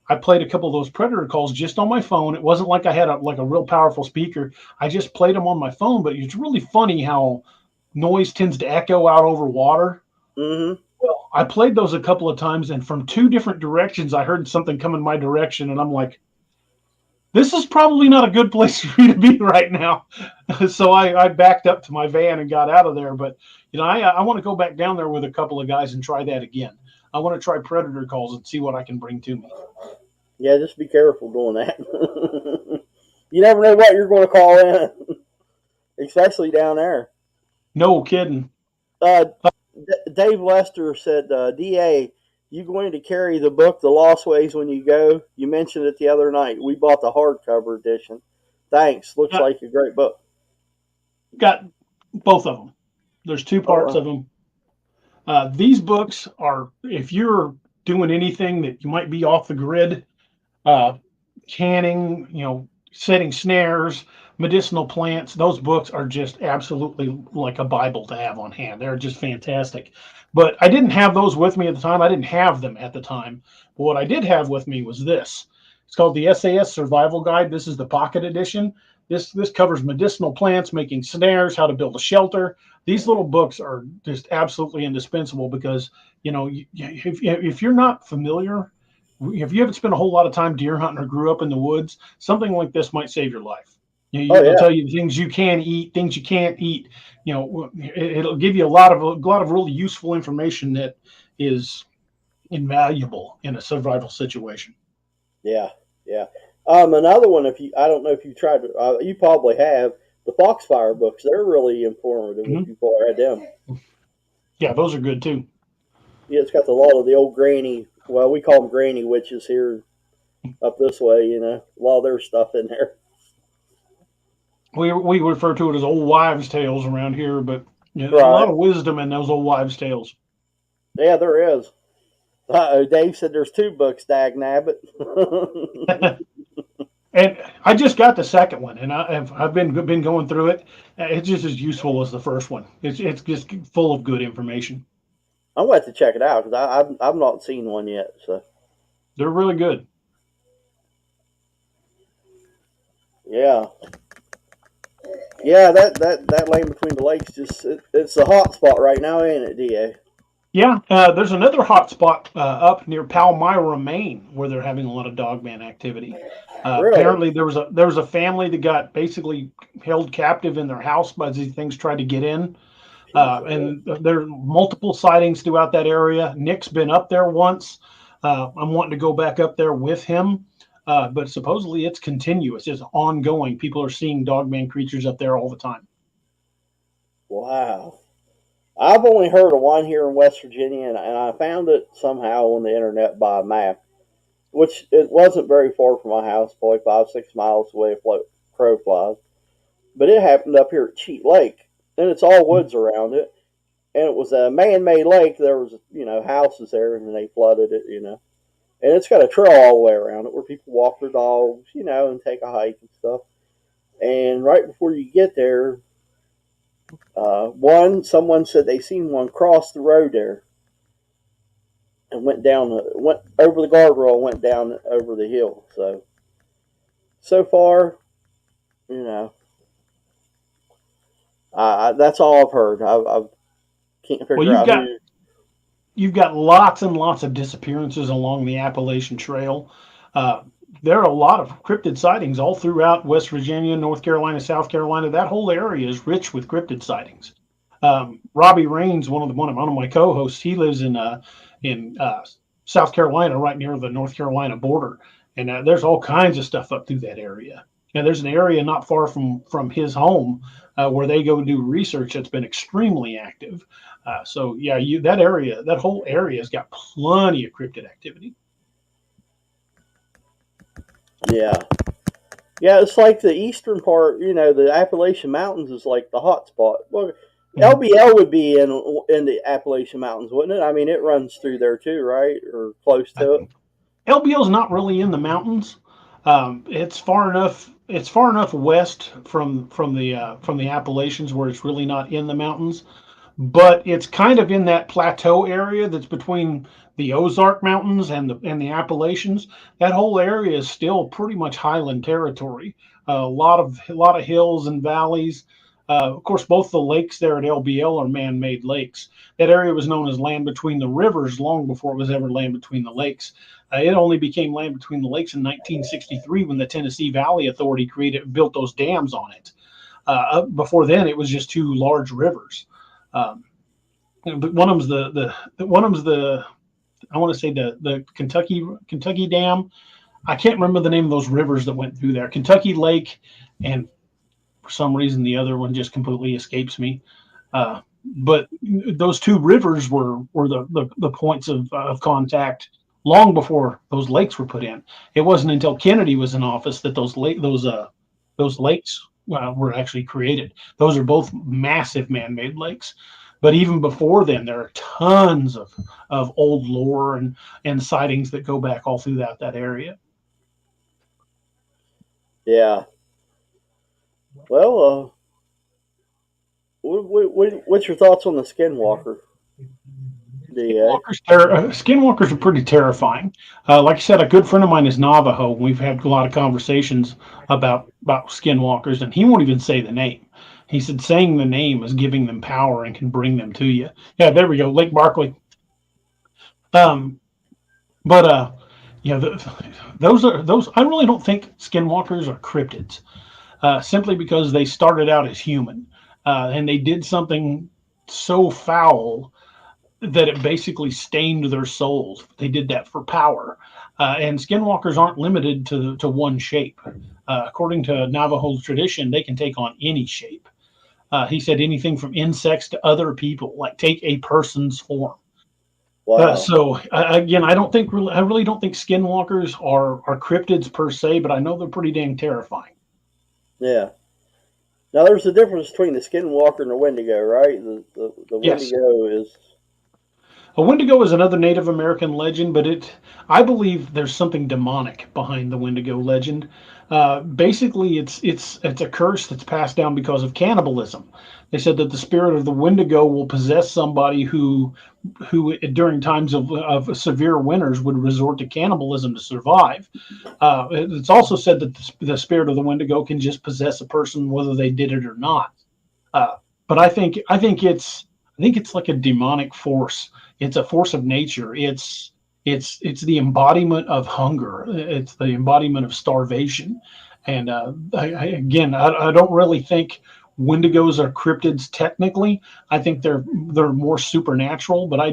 I played a couple of those predator calls just on my phone. It wasn't like I had a real powerful speaker. I just played them on my phone, but it's really funny how noise tends to echo out over water. Mm-hmm. Well, I played those a couple of times, and from two different directions, I heard something come in my direction, and I'm like, this is probably not a good place for me to be right now. So I backed up to my van and got out of there. But I want to go back down there with a couple of guys and try that again. I want to try predator calls and see what I can bring to me. Yeah, just be careful doing that. You never know what you're going to call in, especially down there. No kidding. Uh, Dave Lester said, "Da, you going to carry the book The Lost Ways when you go? You mentioned it the other night. We bought the hardcover edition. Thanks. Looks Got, like a great book." got both of them. There's two Oh, parts of them. These books are, if you're doing anything that you might be off the grid, uh, canning, setting snares, medicinal plants. Those books are just absolutely like a Bible to have on hand. They're just fantastic. But I didn't have those with me at the time. I didn't have them at the time. But what I did have with me was this. It's called the SAS Survival Guide. This is the pocket edition. This covers medicinal plants, making snares, how to build a shelter. These little books are just absolutely indispensable because if you're not familiar, if you haven't spent a whole lot of time deer hunting or grew up in the woods, something like this might save your life. oh It'll yeah, tell you things you can eat, things you can't eat. It'll give you a lot of really useful information that is invaluable in a survival situation. yeah, yeah. Another one. If you, I don't know if you tried to. You probably have the Foxfire books. They're really informative if Mhm. you've ever had them. Yeah, those are good too. Yeah, it's got a lot of the old granny. Well, we call them granny witches here up this way. A lot of their stuff in there. We refer to it as old wives' tales around here, but there's a lot Right. of wisdom in those old wives' tales. Yeah, there is. Dave said there's two books, Dag Nabbit. And I just got the second one, and I've been going through it. It's just as useful as the first one. It's just full of good information. I'm going to have to check it out because I've not seen one yet. So They're really good. yeah, yeah. That lane between the lakes it's a hot spot right now, ain't it, Da? Yeah, there's another hot spot up near Palmyra, Maine, where they're having a lot of dogman activity. Really? Apparently, there was a family that got basically held captive in their house by these things tried to get in. Jesus. And there are multiple sightings throughout that area. Nick's been up there once. I'm wanting to go back up there with him, but supposedly it's continuous, it's ongoing. People are seeing dogman creatures up there all the time. Wow. I've only heard of one here in West Virginia, and I found it somehow on the internet by a map, which it wasn't very far from my house, probably 5 6 miles away. Crow flies, but it happened up here at Cheat Lake, and it's all woods around it, and it was a man-made lake. There was houses there, and they flooded it. And it's got a trail all the way around it where people walk their dogs, and take a hike and stuff. And right before you get there, someone said they seen one cross the road there and went over the guardrail, and went down over the hill. So far, you know, that's all I've heard. I can't Well, figure you've out got who. you've got lots and lots of disappearances along the Appalachian Trail. Uh, there are a lot of cryptid sightings all throughout West Virginia, North Carolina, South Carolina. That whole area is rich with cryptid sightings. Robbie Rains, one of my co-hosts, he lives in South Carolina, right near the North Carolina border, and there's all kinds of stuff up through that area. And there's an area not far from his home where they go do research that's been extremely active. So yeah, that whole area has got plenty of cryptid activity. Yeah, yeah. It's like the eastern part. The Appalachian Mountains is like the hot spot. Well, Mhm. LBL would be in the Appalachian Mountains, wouldn't it? I mean, it runs through there too, right, or close to it. LBL is not really in the mountains. It's far enough. It's far enough west from the Appalachians where it's really not in the mountains. but it's kind of in that plateau area that's between the Ozark Mountains and the Appalachians. That whole area is still pretty much highland territory. A lot of hills and valleys. Of course, both the lakes there at LBL are man-made lakes. That area was known as land between the rivers long before it was ever land between the lakes. It only became land between the lakes in 1963 when the Tennessee Valley Authority built those dams on it. Before then, it was just two large rivers. Um, one of them's the one of them's the I want to say the Kentucky Dam. I can't remember the name of those rivers that went through there. Kentucky Lake, and for some reason the other one just completely escapes me. But those two rivers were the points of contact long before those lakes were put in. It wasn't until Kennedy was in office that those lakes were actually created. Those are both massive man-made lakes. But even before then, there are tons of old lore and sightings that go back all throughout that area. Yeah. Well, what's your thoughts on the Skinwalker? DA. Skinwalkers are pretty terrifying. Like I said, a good friend of mine is Navajo. We've had a lot of conversations about skinwalkers, and he won't even say the name. He said saying the name is giving them power and can bring them to you. Yeah, there we go, Lake Barkley. Um, but yeah, those. I really don't think skinwalkers are cryptids, simply because they started out as human, and they did something so foul that it basically stained their souls. They did that for power. And skinwalkers aren't limited to one shape. According to Navajo tradition, they can take on any shape. He said anything from insects to other people, like take a person's form. Wow. So again, I really don't think skinwalkers are cryptids per se, but I know they're pretty dang terrifying. Yeah. Now there's a difference between the Skinwalker and the Wendigo, right? The Yes. Wendigo is A Wendigo is another Native American legend, but I believe there's something demonic behind the Wendigo legend. Basically, it's a curse that's passed down because of cannibalism. They said that the spirit of the Wendigo will possess somebody who during times of severe winters would resort to cannibalism to survive. It's also said that the spirit of the Wendigo can just possess a person whether they did it or not. Uh, but I think it's like a demonic force. It's a force of nature. It's the embodiment of hunger. It's the embodiment of starvation. And again, I don't really think Wendigos are cryptids technically. I think they're more supernatural. But I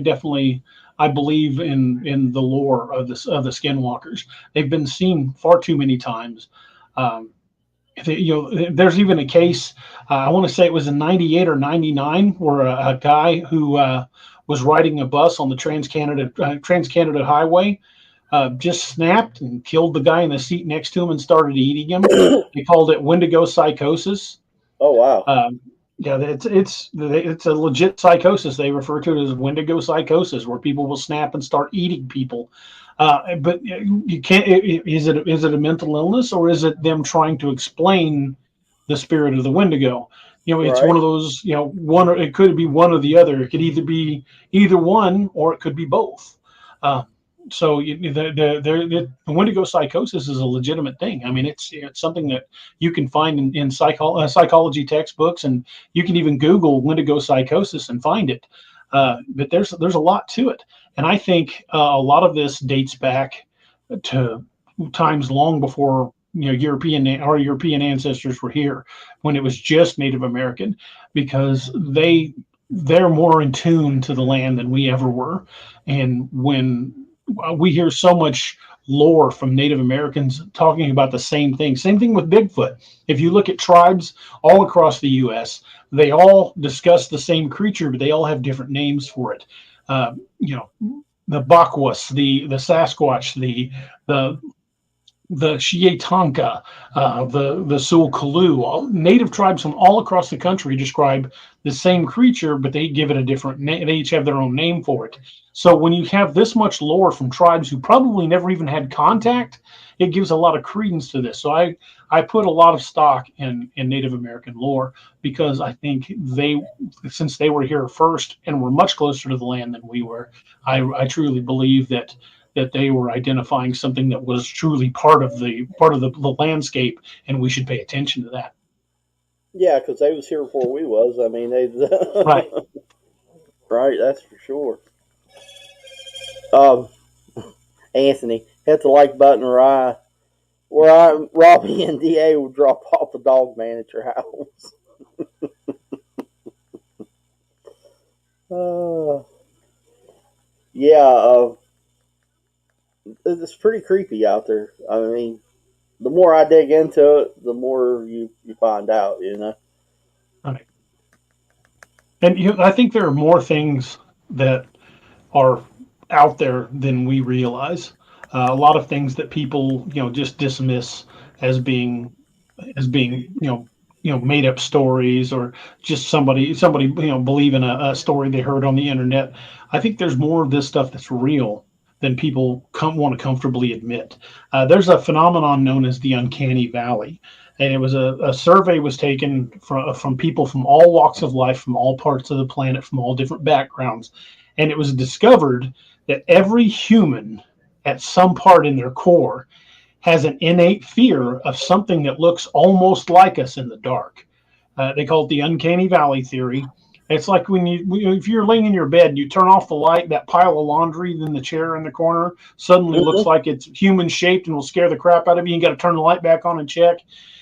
believe in the lore of the Skinwalkers. They've been seen far too many times. Um, there's even a case. I want to say it was in '98 or '99, where a guy who was riding a bus on the Trans Canada Highway just snapped and killed the guy in the seat next to him and started eating him. oh They called it Wendigo psychosis. wow. Um, yeah, it's a legit psychosis. They refer to it as Wendigo psychosis, where people will snap and start eating people. But you can't. Is it a mental illness, or is it them trying to explain the spirit of the Wendigo? It's one Right. of those. One, or it could be one or the other. It could either be either one, or it could be both. Uh, so the Wendigo psychosis is a legitimate thing. I mean, it's something that you can find in psychology textbooks, and you can even Google Wendigo psychosis and find it. But there's a lot to it, and I think a lot of this dates back to times long before our European ancestors were here, when it was just Native American, because they're more in tune to the land than we ever were, and when we hear so much lore from Native Americans talking about the same thing. Same thing with Bigfoot. If you look at tribes all across the U.S., they all discuss the same creature, but they all have different names for it. The Bakwas, the Sasquatch, the the Shiatanka, the Sulkalu, all, native tribes from all across the country describe the same creature, but they give it a different name. They each have their own name for it. So when you have this much lore from tribes who probably never even had contact, it gives a lot of credence to this. So I put a lot of stock in Native American lore because I think since they were here first and were much closer to the land than we were, I truly believe that they were identifying something that was truly part of the landscape, and we should pay attention to that. Yeah, because they was here before we was. I mean, they Right. right. That's for sure. Um, Anthony hit the like button, where Robbie and Da would drop off the dog man at your house. Uh, yeah, it's pretty creepy out there. I mean, the more I dig into it, the more you find out. You know. Right. And I think there are more things that are out there than we realize. A lot of things that people, just dismiss as being made up stories, or just somebody believing a story they heard on the internet. I think there's more of this stuff that's real than people want to comfortably admit. There's a phenomenon known as the uncanny valley, and it was a survey was taken from people from all walks of life, from all parts of the planet, from all different backgrounds, and it was discovered that every human at some part in their core has an innate fear of something that looks almost like us in the dark. They call it the uncanny valley theory. It's like if you're laying in your bed and you turn off the light, that pile of laundry in the chair in the corner suddenly looks Mhm. like it's human shaped and will scare the crap out of you. You got to turn the light back on and check.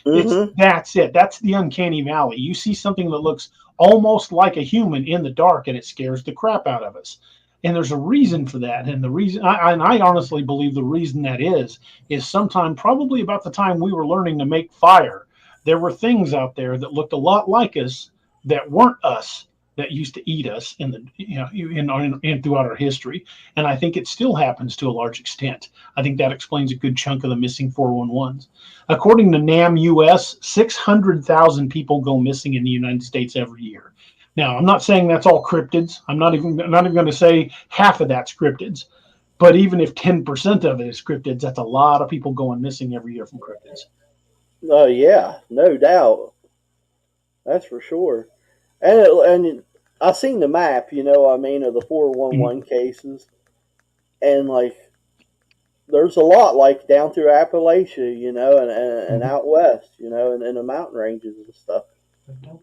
Mhm. That's it. That's the uncanny valley. You see something that looks almost like a human in the dark, and it scares the crap out of us. And there's a reason for that. And the reason, I honestly believe the reason that is sometime probably about the time we were learning to make fire. There were things out there that looked a lot like us that weren't us, that used to eat us in throughout our history. And I think it still happens to a large extent. I think that explains a good chunk of the missing 411s. According to NAM US, 600,000 people go missing in the United States every year. Now, I'm not saying that's all cryptids. I'm not even going to say half of that's cryptids. But even if 10% of it is cryptids, that's a lot of people going missing every year from cryptids. Oh yeah, no doubt. That's for sure. And I seen the map. You know, I mean, of the 411 cases, and like there's a lot like down through Appalachia, you know, and Mm-hmm. out west, you know, and in the mountain ranges and stuff.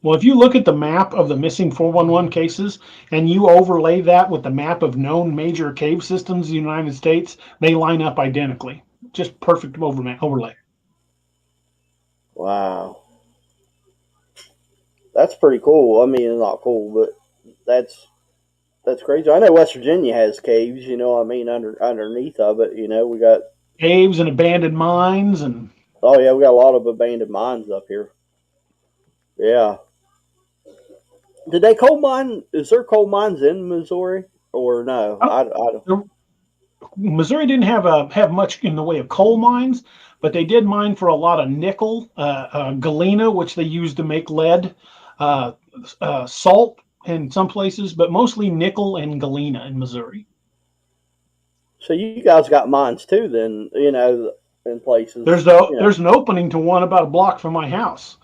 Well, if you look at the map of the missing 411 cases and you overlay that with the map of known major cave systems in the United States, they line up identically. Just perfect overlay. Wow, that's pretty cool. I mean, not cool, but that's that's crazy. I know West Virginia has caves, you know. I mean, underneath of it, you know, we got. Caves and abandoned mines and Oh yeah, we got a lot of abandoned mines up here. Yeah. Did they coal mine? Is there coal mines in Missouri or no? oh, I don't. Missouri didn't have much in the way of coal mines, but they did mine for a lot of nickel, galena, which they used to make lead, uh, salt in some places, but mostly nickel and galena in Missouri. So you guys got mines too, then, you know, in places, you know. There's an opening to one about a block from my house.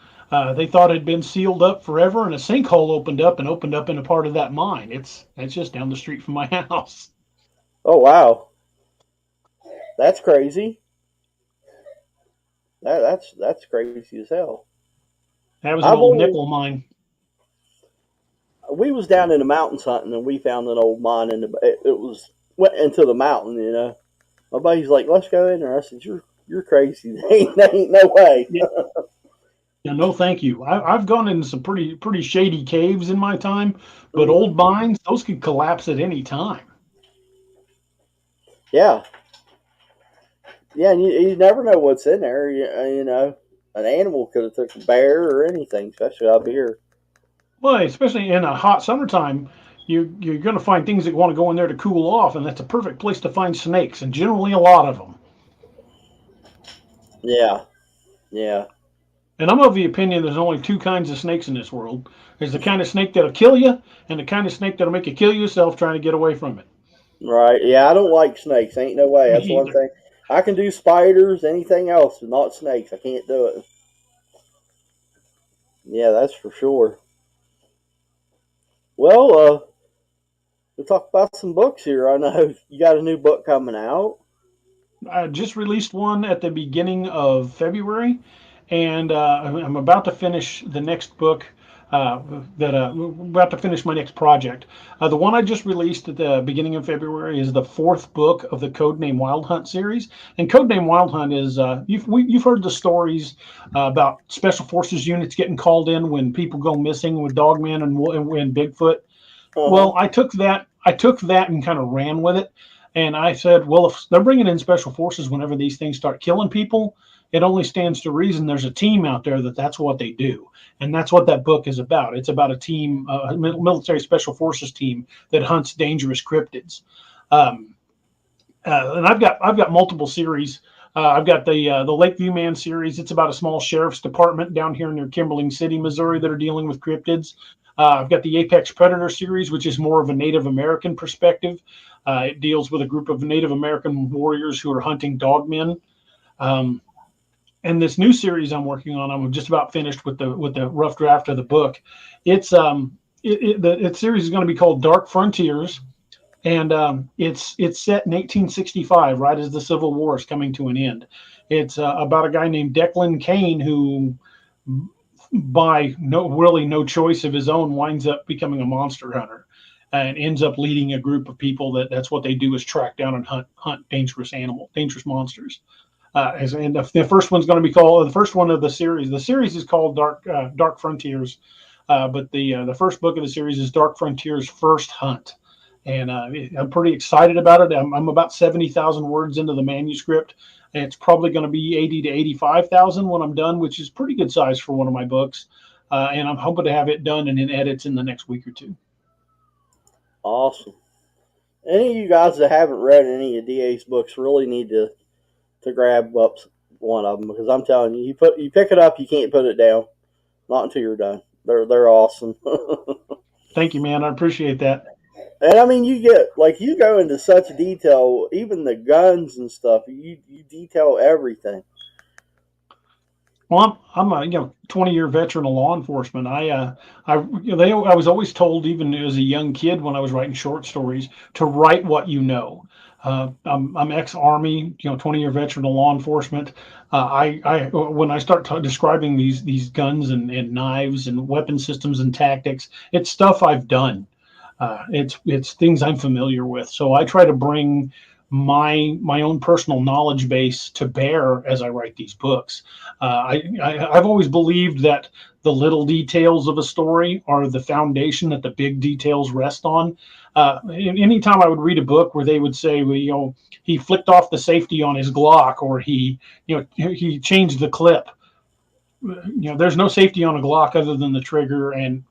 They thought it had been sealed up forever, and a sinkhole opened up in a part of that mine. It's just down the street from my house. Oh wow, that's crazy. That's crazy as hell. That was an I've old only nickel mine. we was down in the mountains hunting and we found an old mine it was went into the mountain, you know. My buddy's like, let's go in there. I said, you're crazy. There ain't no way. Yeah, yeah, no, thank you. I've gone into some pretty shady caves in my time, but Hmm. old mines, those could collapse at any time. Yeah, yeah, and you never know what's in there. You know, an animal could have took a bear or anything, especially up here. Well, especially in a hot summertime, you're going to find things that want to go in there to cool off, and that's a perfect place to find snakes, and generally a lot of them. Yeah. Yeah. And I'm of the opinion there's only two kinds of snakes in this world. There's the kind of snake that'll kill you, and the kind of snake that'll make you kill yourself trying to get away from it. Right. Yeah, I don't like snakes. Ain't no way. Me That's one either. thing. I can do spiders, anything else, but not snakes. I can't do it. Yeah, that's for sure. Well, we'll talk about some books here. I know you got a new book coming out. I just released one at the beginning of February, and I'm about to finish the next book. That I'm about to finish my next project. The one I just released at the beginning of February is the fourth book of the Codename Wild Hunt series. And Codename Wild Hunt is you've heard the stories about special forces units getting called in when people go missing with Dogman and Bigfoot. Uh huh. Well, I took that and kind of ran with it, and I said, well, if they're bringing in special forces whenever these things start killing people, it only stands to reason there's a team out there that's what they do, and that's what that book is about. It's about a team, a military special forces team that hunts dangerous cryptids. Um, and I've got multiple series. I've got the Lakeview Man series. It's about a small sheriff's department down here near Kimberling City, Missouri, that are dealing with cryptids. I've got the Apex Predator series, which is more of a Native American perspective. It deals with a group of Native American warriors who are hunting dogmen. Um, and this new series I'm working on, I'm just about finished with the rough draft of the book. It's the series is going to be called Dark Frontiers, and it's set in 1865, right as the Civil War is coming to an end. It's about a guy named Declan Kane who, by no choice of his own, winds up becoming a monster hunter and ends up leading a group of people that's what they do is track down and hunt dangerous monsters. And the first one's going to be called the first one of the series. The series is called Dark Frontiers, but the first book of the series is Dark Frontiers First Hunt, and I'm pretty excited about it. I'm about 70,000 words into the manuscript, and it's probably going to be 80 to 85,000 when I'm done, which is pretty good size for one of my books. And I'm hoping to have it done and in edits in the next week or two. Awesome. Any of you guys that haven't read any of DA's books really need to grab up one of them because I'm telling you, you pick it up, you can't put it down. Not until you're done. They're awesome. Thank you, man. I appreciate that. And I mean, you get like you go into such detail, even the guns and stuff. You detail everything. Well, I'm a 20-year veteran of law enforcement. I was always told, even as a young kid when I was writing short stories, to write what you know. I'm ex-army, 20-year veteran of law enforcement. I when I start describing these guns and knives and weapon systems and tactics, it's stuff I've done. It's things I'm familiar with. So I try to bring my own personal knowledge base to bear as I write these books. I've always believed that the little details of a story are the foundation that the big details rest on. Anytime I would read a book where they would say, well, he flicked off the safety on his Glock, or he changed the clip. There's no safety on a Glock other than the trigger, and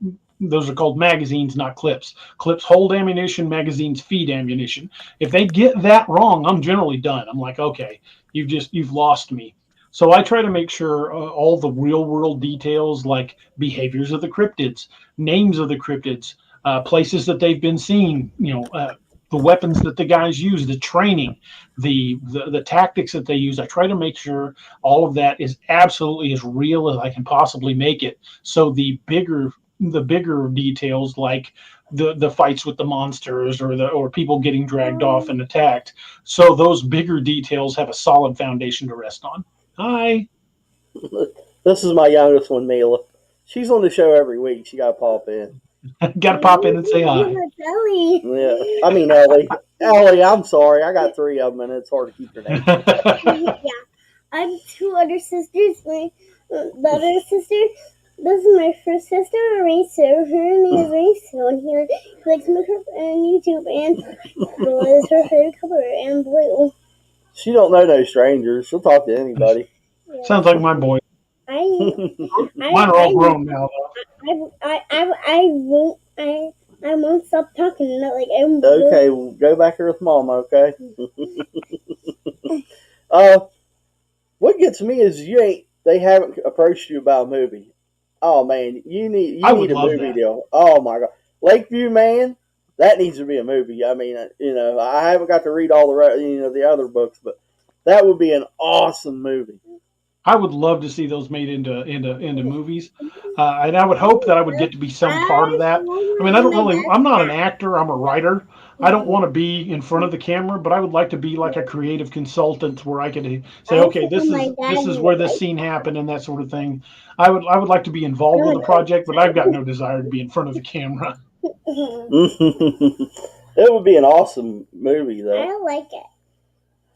those are called magazines, not clips. Clips hold ammunition, magazines feed ammunition. If they get that wrong, I'm generally done. I'm like, okay, you've lost me. So I try to make sure all the real world details, like behaviors of the cryptids, names of the cryptids, places that they've been seen, the weapons that the guys use, the training, the tactics that they use. I try to make sure all of that is absolutely as real as I can possibly make it. So the bigger details, like the fights with the monsters, or people getting dragged off and attacked, so those bigger details have a solid foundation to rest on. Hi. This is my youngest one, Mila. She's on the show every week. She got to pop in. Got to pop in and say hi. Yeah, I mean Ellie. Ellie, I'm sorry. I got three of them, and it's hard to keep your name straight. Yeah, I have two other sisters. The other sister, this is my first sister, Racer. Her name is Racer, and he likes me on YouTube, and Blue is her favorite color, and blue. She don't know no strangers. She'll talk to anybody. Yeah. Sounds like my boy. I Mine are all grown now, I won't stop talking. Not like I'm Okay, well, go back here with Mama. Okay. uh, what gets me is they haven't approached you about a movie. Oh man, I you would need a love movie that. deal. Oh my god, Lakeview, man, that needs to be a movie. I mean, I haven't got to read all the other books, but that would be an awesome movie. I would love to see those made into movies, and I would hope that I would get to be some part of I that. I mean, I want don't my really. I'm not an actor. I'm a writer. I don't dad. want to be in front of the camera, but I would like to be like a creative consultant where I could say, I okay, told my this dad is he where would this like scene happened and that sort of thing. I would like to be involved with the project, but I've got no desire to be in front of the camera. that. It would be an awesome movie, I though. don't like it.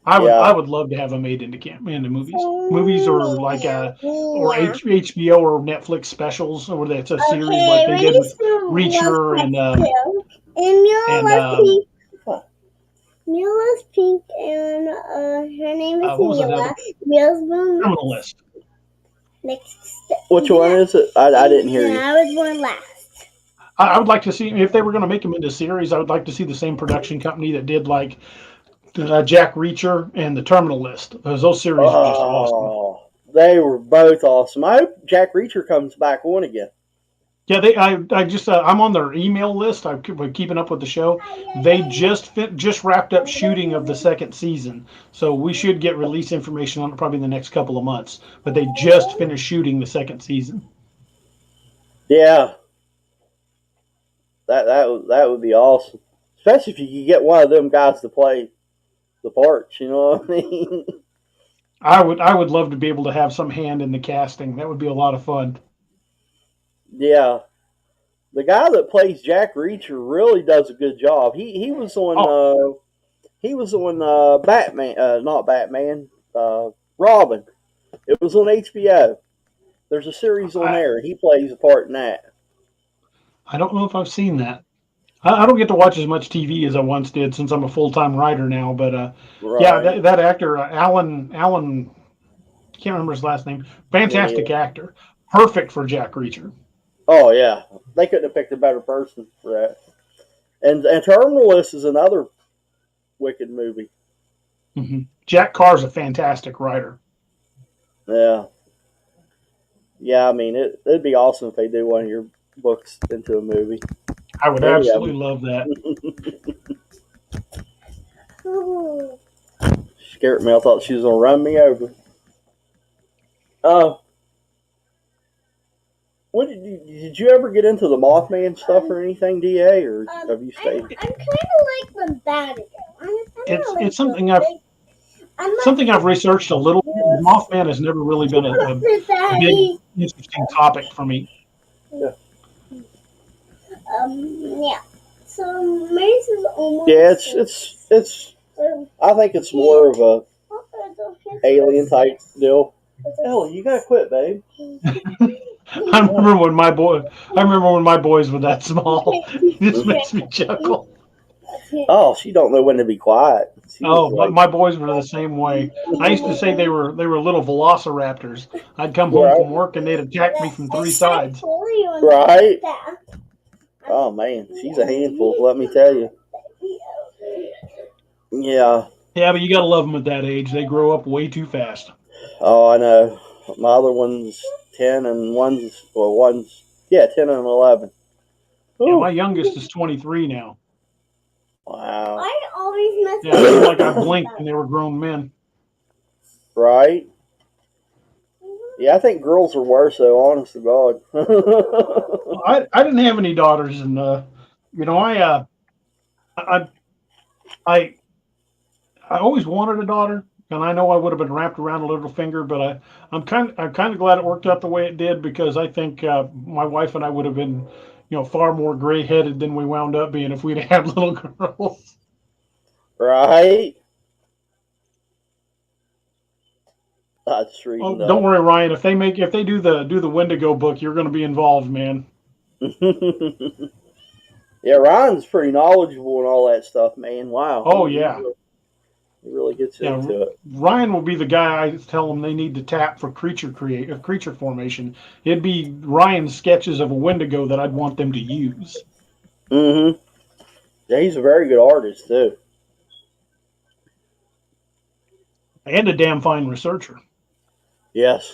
I Yeah. would love to have them made into movies or like Yeah. HBO or Netflix specials, or that's a series like Okay, they did Rennie with still loves Reacher pets too. And Mila and loves pink. Mila's pink and her name is what was that other Mila. Mila's born Criminal List? next. Which one is it? I didn't hear you. I was born last. I would like to see if they were going to make them into series. I would like to see the same production company that did like Jack Reacher and the Terminal List. Those series are just awesome. Oh, they were both awesome. I hope Jack Reacher comes back on again. Yeah, I just I'm on their email list. I'm keeping up with the show. They just wrapped up shooting of the second season, so we should get release information on it probably in the next couple of months. But they just finished shooting the second season. Yeah, that would be awesome. Especially if you could get one of them guys to play the parts. You know what I mean? I would love to be able to have some hand in the casting. That would be a lot of fun. Yeah, the guy that plays Jack Reacher really does a good job. He was on Oh, Batman, not Batman, Robin. It was on HBO. There's a series on I there. He plays a part in that. I don't know if I've seen that. I don't get to watch as much TV as I once did since I'm a full time writer now. But yeah, Right. that actor Alan can't remember his last name. Me Fantastic either. actor, perfect for Jack Reacher. Oh yeah, they couldn't have picked a better person for that. And Terminalist is another wicked movie. Jack Carr's a fantastic writer. Yeah, yeah. I mean, it'd be awesome if they do one of your books into a movie. I would Any of absolutely them. love that. Ooh. Scared me. I thought she was gonna run me over. Uh, did you ever get into the Mothman stuff or anything, DA, or have you stayed? I'm kind of like the bad girl. I'm kind of like It's something I've researched a little bit. Mothman has never really been a big the interesting topic for me. Yeah. Yeah. So Mace is almost. Yeah, it's. I think it's more of a alien type deal. Hell, you gotta quit, babe. I remember when my boys were that small. It just makes me chuckle. Oh, she don't know when to be quiet. She was Oh, like, my boys were the same way. I used to say they were little velociraptors. I'd come home right, from work and they'd attack me from three sides. right. Oh man, she's a handful. Let me tell you. Yeah. Yeah, but you gotta love them at that age. They grow up way too fast. Oh, I know. My other one's 10 and one's 10 and 11. Yeah, my Ooh, youngest is 23 now. wow. I always mess Yeah, I feel like I blinked and they were grown men. Right? Yeah, I think girls are worse though, honest to God. I didn't have any daughters, and I I I always wanted a daughter, and I know I would have been wrapped around a little finger, but I'm kind of glad it worked out the way it did because I think my wife and I would have been, far more gray headed than we wound up being if we'd had little girls. Right? I just Oh, reading don't worry, Ryan. If they do the Wendigo book, you're going to be involved, man. Yeah, Ryan's pretty knowledgeable and all that stuff, man. Wow. Oh yeah. He really gets Yeah, into it. Ryan will be the guy I tell them they need to tap for creature formation. It'd be Ryan's sketches of a Wendigo that I'd want them to use. Mm-hmm. Yeah, he's a very good artist too. And a damn fine researcher. Yes,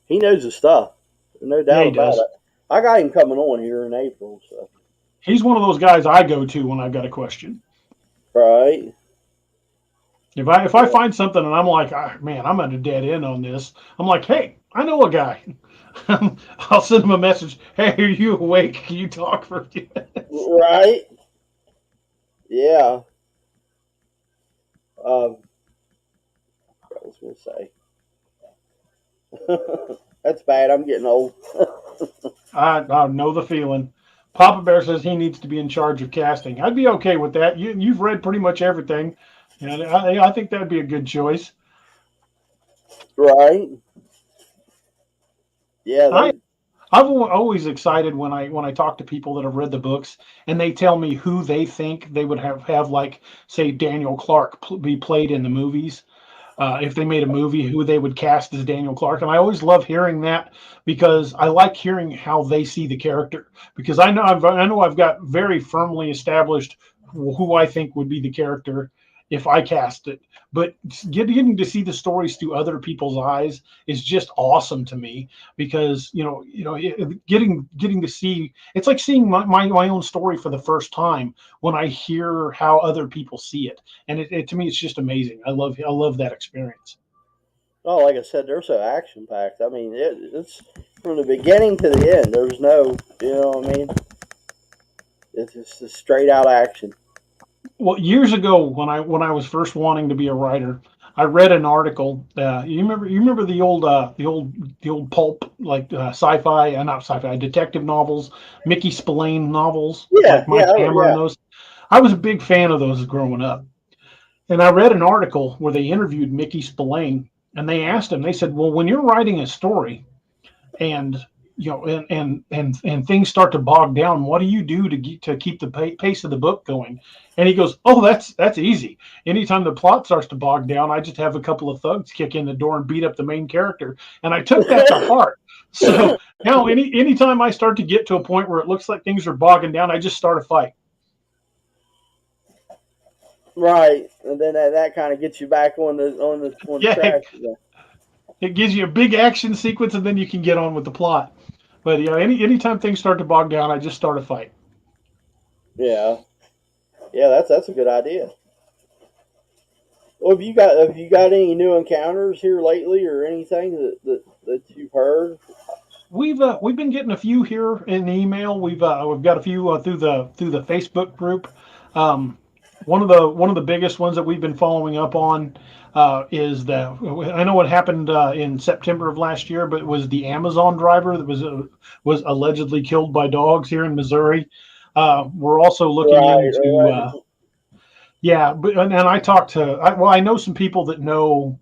he knows his stuff. No Yeah, doubt he about does. it. I got him coming on here in April. So He's one of those guys I go to when I've got a question. right. If I Yeah. find something and I'm like, man, I'm at a dead end on this, I'm like, hey, I know a guy. I'll send him a message. Hey, are you awake? Can you talk for a few minutes? Right. Yeah. I was gonna say that's bad. I'm getting old. I know the feeling. Papa Bear says he needs to be in charge of casting. I'd be okay with that. You've read pretty much everything. I think that'd be a good choice. Right. Yeah. I They. always excited when I talk to people that have read the books and they tell me who they think they would have like say Daniel Clark be played in the movies. If they made a movie, who they would cast as Daniel Clark. And I always love hearing that because I like hearing how they see the character. Because I know I've got very firmly established who I think would be the character if I cast it. But getting to see the stories through other people's eyes is just awesome to me because getting to see it's like seeing my own story for the first time when I hear how other people see it, and to me it's just amazing. I love that experience. Oh, like I said, they're so action packed. I mean, it's from the beginning to the end. There's no, you know what I mean? It's just a straight out action. Well, years ago when I was first wanting to be a writer, I read an article. You remember the old pulp like sci-fi, not sci-fi, detective novels, Mickey Spillane novels Yeah, like Mike yeah, Hammer and yeah. those. I was a big fan of those growing up. And I read an article where they interviewed Mickey Spillane and they asked him, they said, well, when you're writing a story and and things start to bog down, what do you do to keep the pace of the book going? And he goes, oh, that's easy. Anytime the plot starts to bog down, I just have a couple of thugs kick in the door and beat up the main character. And I took that to heart. So now anytime I start to get to a point where it looks like things are bogging down, I just start a fight. Right, and then that kind of gets you back on the Yeah, track. it gives you a big action sequence, and then you can get on with the plot. But anytime things start to bog down, I just start a fight. Yeah, yeah. That's a good idea. Well, have you got any new encounters here lately, or anything that you've heard? We've been getting a few here in email. We've got a few through the Facebook group. Um, one of the biggest ones that we've been following up on is that I know what happened in September of last year, but it was the Amazon driver that was allegedly killed by dogs here in Missouri. We're also looking Right, into right. yeah, but and I talked to well, I know some people that know.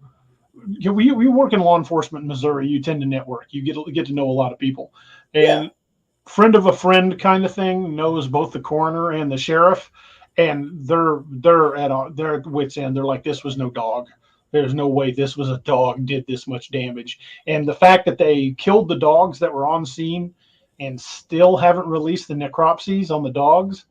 We work in law enforcement in Missouri. You tend to network. You get to know a lot of people, Yeah, and friend of a friend kind of thing knows both the coroner and the sheriff, and they're at wits end. They're like, this was no dog. There's no way this was a dog did this much damage. And the fact that they killed the dogs that were on scene and still haven't released the necropsies on the dogs,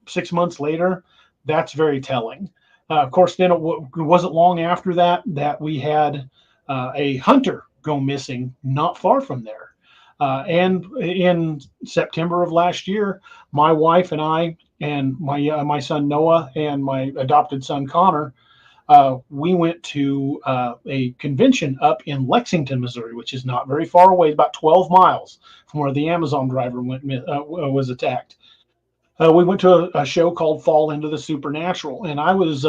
6 months later, that's very telling. Of course, then it wasn't long after that we had a hunter go missing not far from there. And in September of last year, my wife and I and my son Noah and my adopted son Connor, we went to a convention up in Lexington, Missouri, which is not very far away, about 12 miles from where the Amazon driver was attacked. We went to a show called Fall into the Supernatural, and I was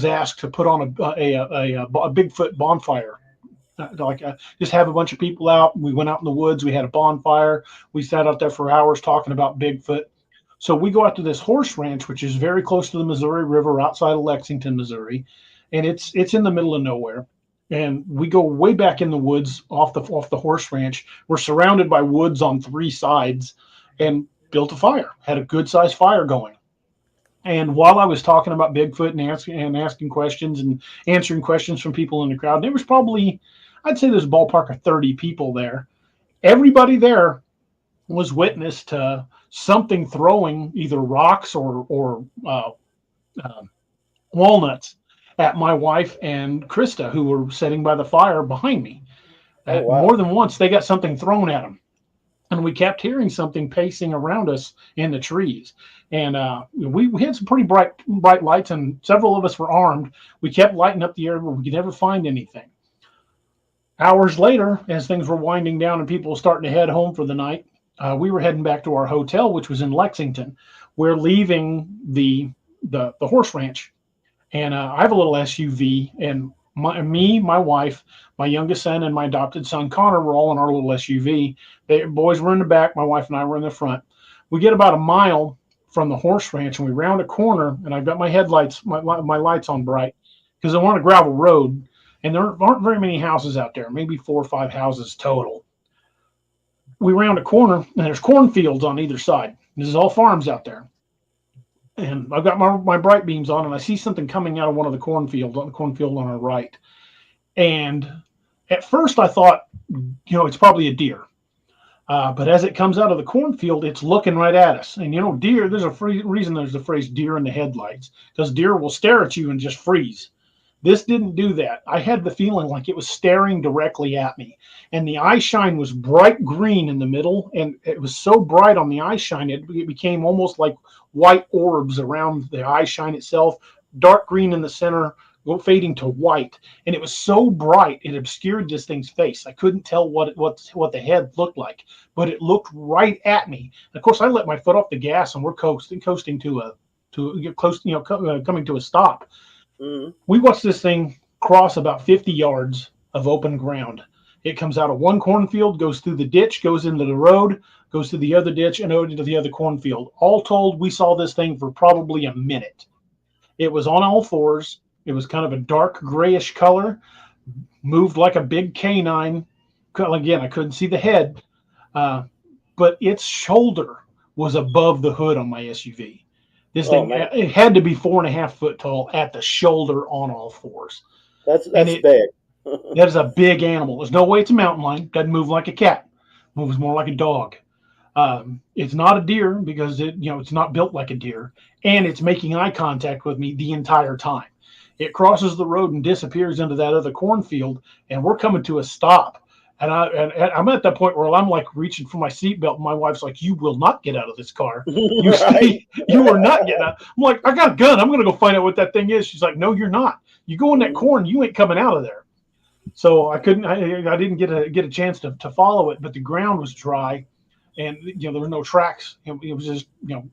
asked to put on a Bigfoot bonfire. Just have a bunch of people out. We went out in the woods. We had a bonfire. We sat out there for hours talking about Bigfoot. So we go out to this horse ranch, which is very close to the Missouri River, outside of Lexington, Missouri, and it's in the middle of nowhere. And we go way back in the woods off the horse ranch. We're surrounded by woods on three sides, and built a fire. Had a good sized fire going. And while I was talking about Bigfoot and asking questions and answering questions from people in the crowd, there was probably, I'd say there's a ballpark of 30 people there. Everybody there was witness to something throwing either rocks or uh, walnuts at my wife and Krista, who were sitting by the fire behind me. Oh More wow. than once, they got something thrown at them, and we kept hearing something pacing around us in the trees. And we had some pretty bright lights, and several of us were armed. We kept lighting up the area, but we could never find anything. Hours later, as things were winding down and people were starting to head home for the night, we were heading back to our hotel, which was in Lexington. We're leaving the horse ranch, and I have a little SUV, and my wife, my youngest son, and my adopted son Connor were all in our little SUV. The boys were in the back. My wife and I were in the front. We get about a mile from the horse ranch, and we round a corner, and I've got my headlights, my lights on bright, because I'm on a gravel road, and there aren't very many houses out there, maybe 4 or 5 houses total. We round a corner, and there's cornfields on either side. This is all farms out there. And I've got my bright beams on, and I see something coming out of one of the cornfields, on the cornfield on our right. And at first I thought, it's probably a deer. But as it comes out of the cornfield, it's looking right at us. And deer, there's a reason there's the phrase deer in the headlights, because deer will stare at you and just freeze. This didn't do that. I had the feeling like it was staring directly at me. And the eye shine was bright green in the middle. And it was so bright on the eye shine, it became almost like white orbs around the eye shine itself, dark green in the center, fading to white. And it was so bright, it obscured this thing's face. I couldn't tell what the head looked like, but it looked right at me. And of course, I let my foot off the gas, and we're coasting to get close, coming to a stop. Mm-hmm. We watched this thing cross about 50 yards of open ground. It comes out of one cornfield, goes through the ditch, goes into the road, goes to the other ditch, and out into the other cornfield. All told, we saw this thing for probably a minute. It was on all fours. It was kind of a dark grayish color, moved like a big canine. Again, I couldn't see the head, but its shoulder was above the hood on my SUV. This Oh thing, man, it had to be 4.5 foot tall at the shoulder on all fours. that's And that's big. that is a big animal. There's no way it's a mountain lion. Doesn't move like a cat. Moves more like a dog. It's not a deer because it's not built like a deer, and it's making eye contact with me the entire time. It crosses the road and disappears into that other cornfield, and we're coming to a stop. And I'm at that point where I'm like reaching for my seatbelt, and my wife's like, "You will not get out of this car. You Right. stay. You are not getting out." I'm like, "I got a gun. I'm gonna go find out what that thing is." She's like, "No, you're not. You go in that Mhm. corn. You ain't coming out of there." So I couldn't. I didn't get a chance to follow it, but the ground was dry, and there were no tracks. It was just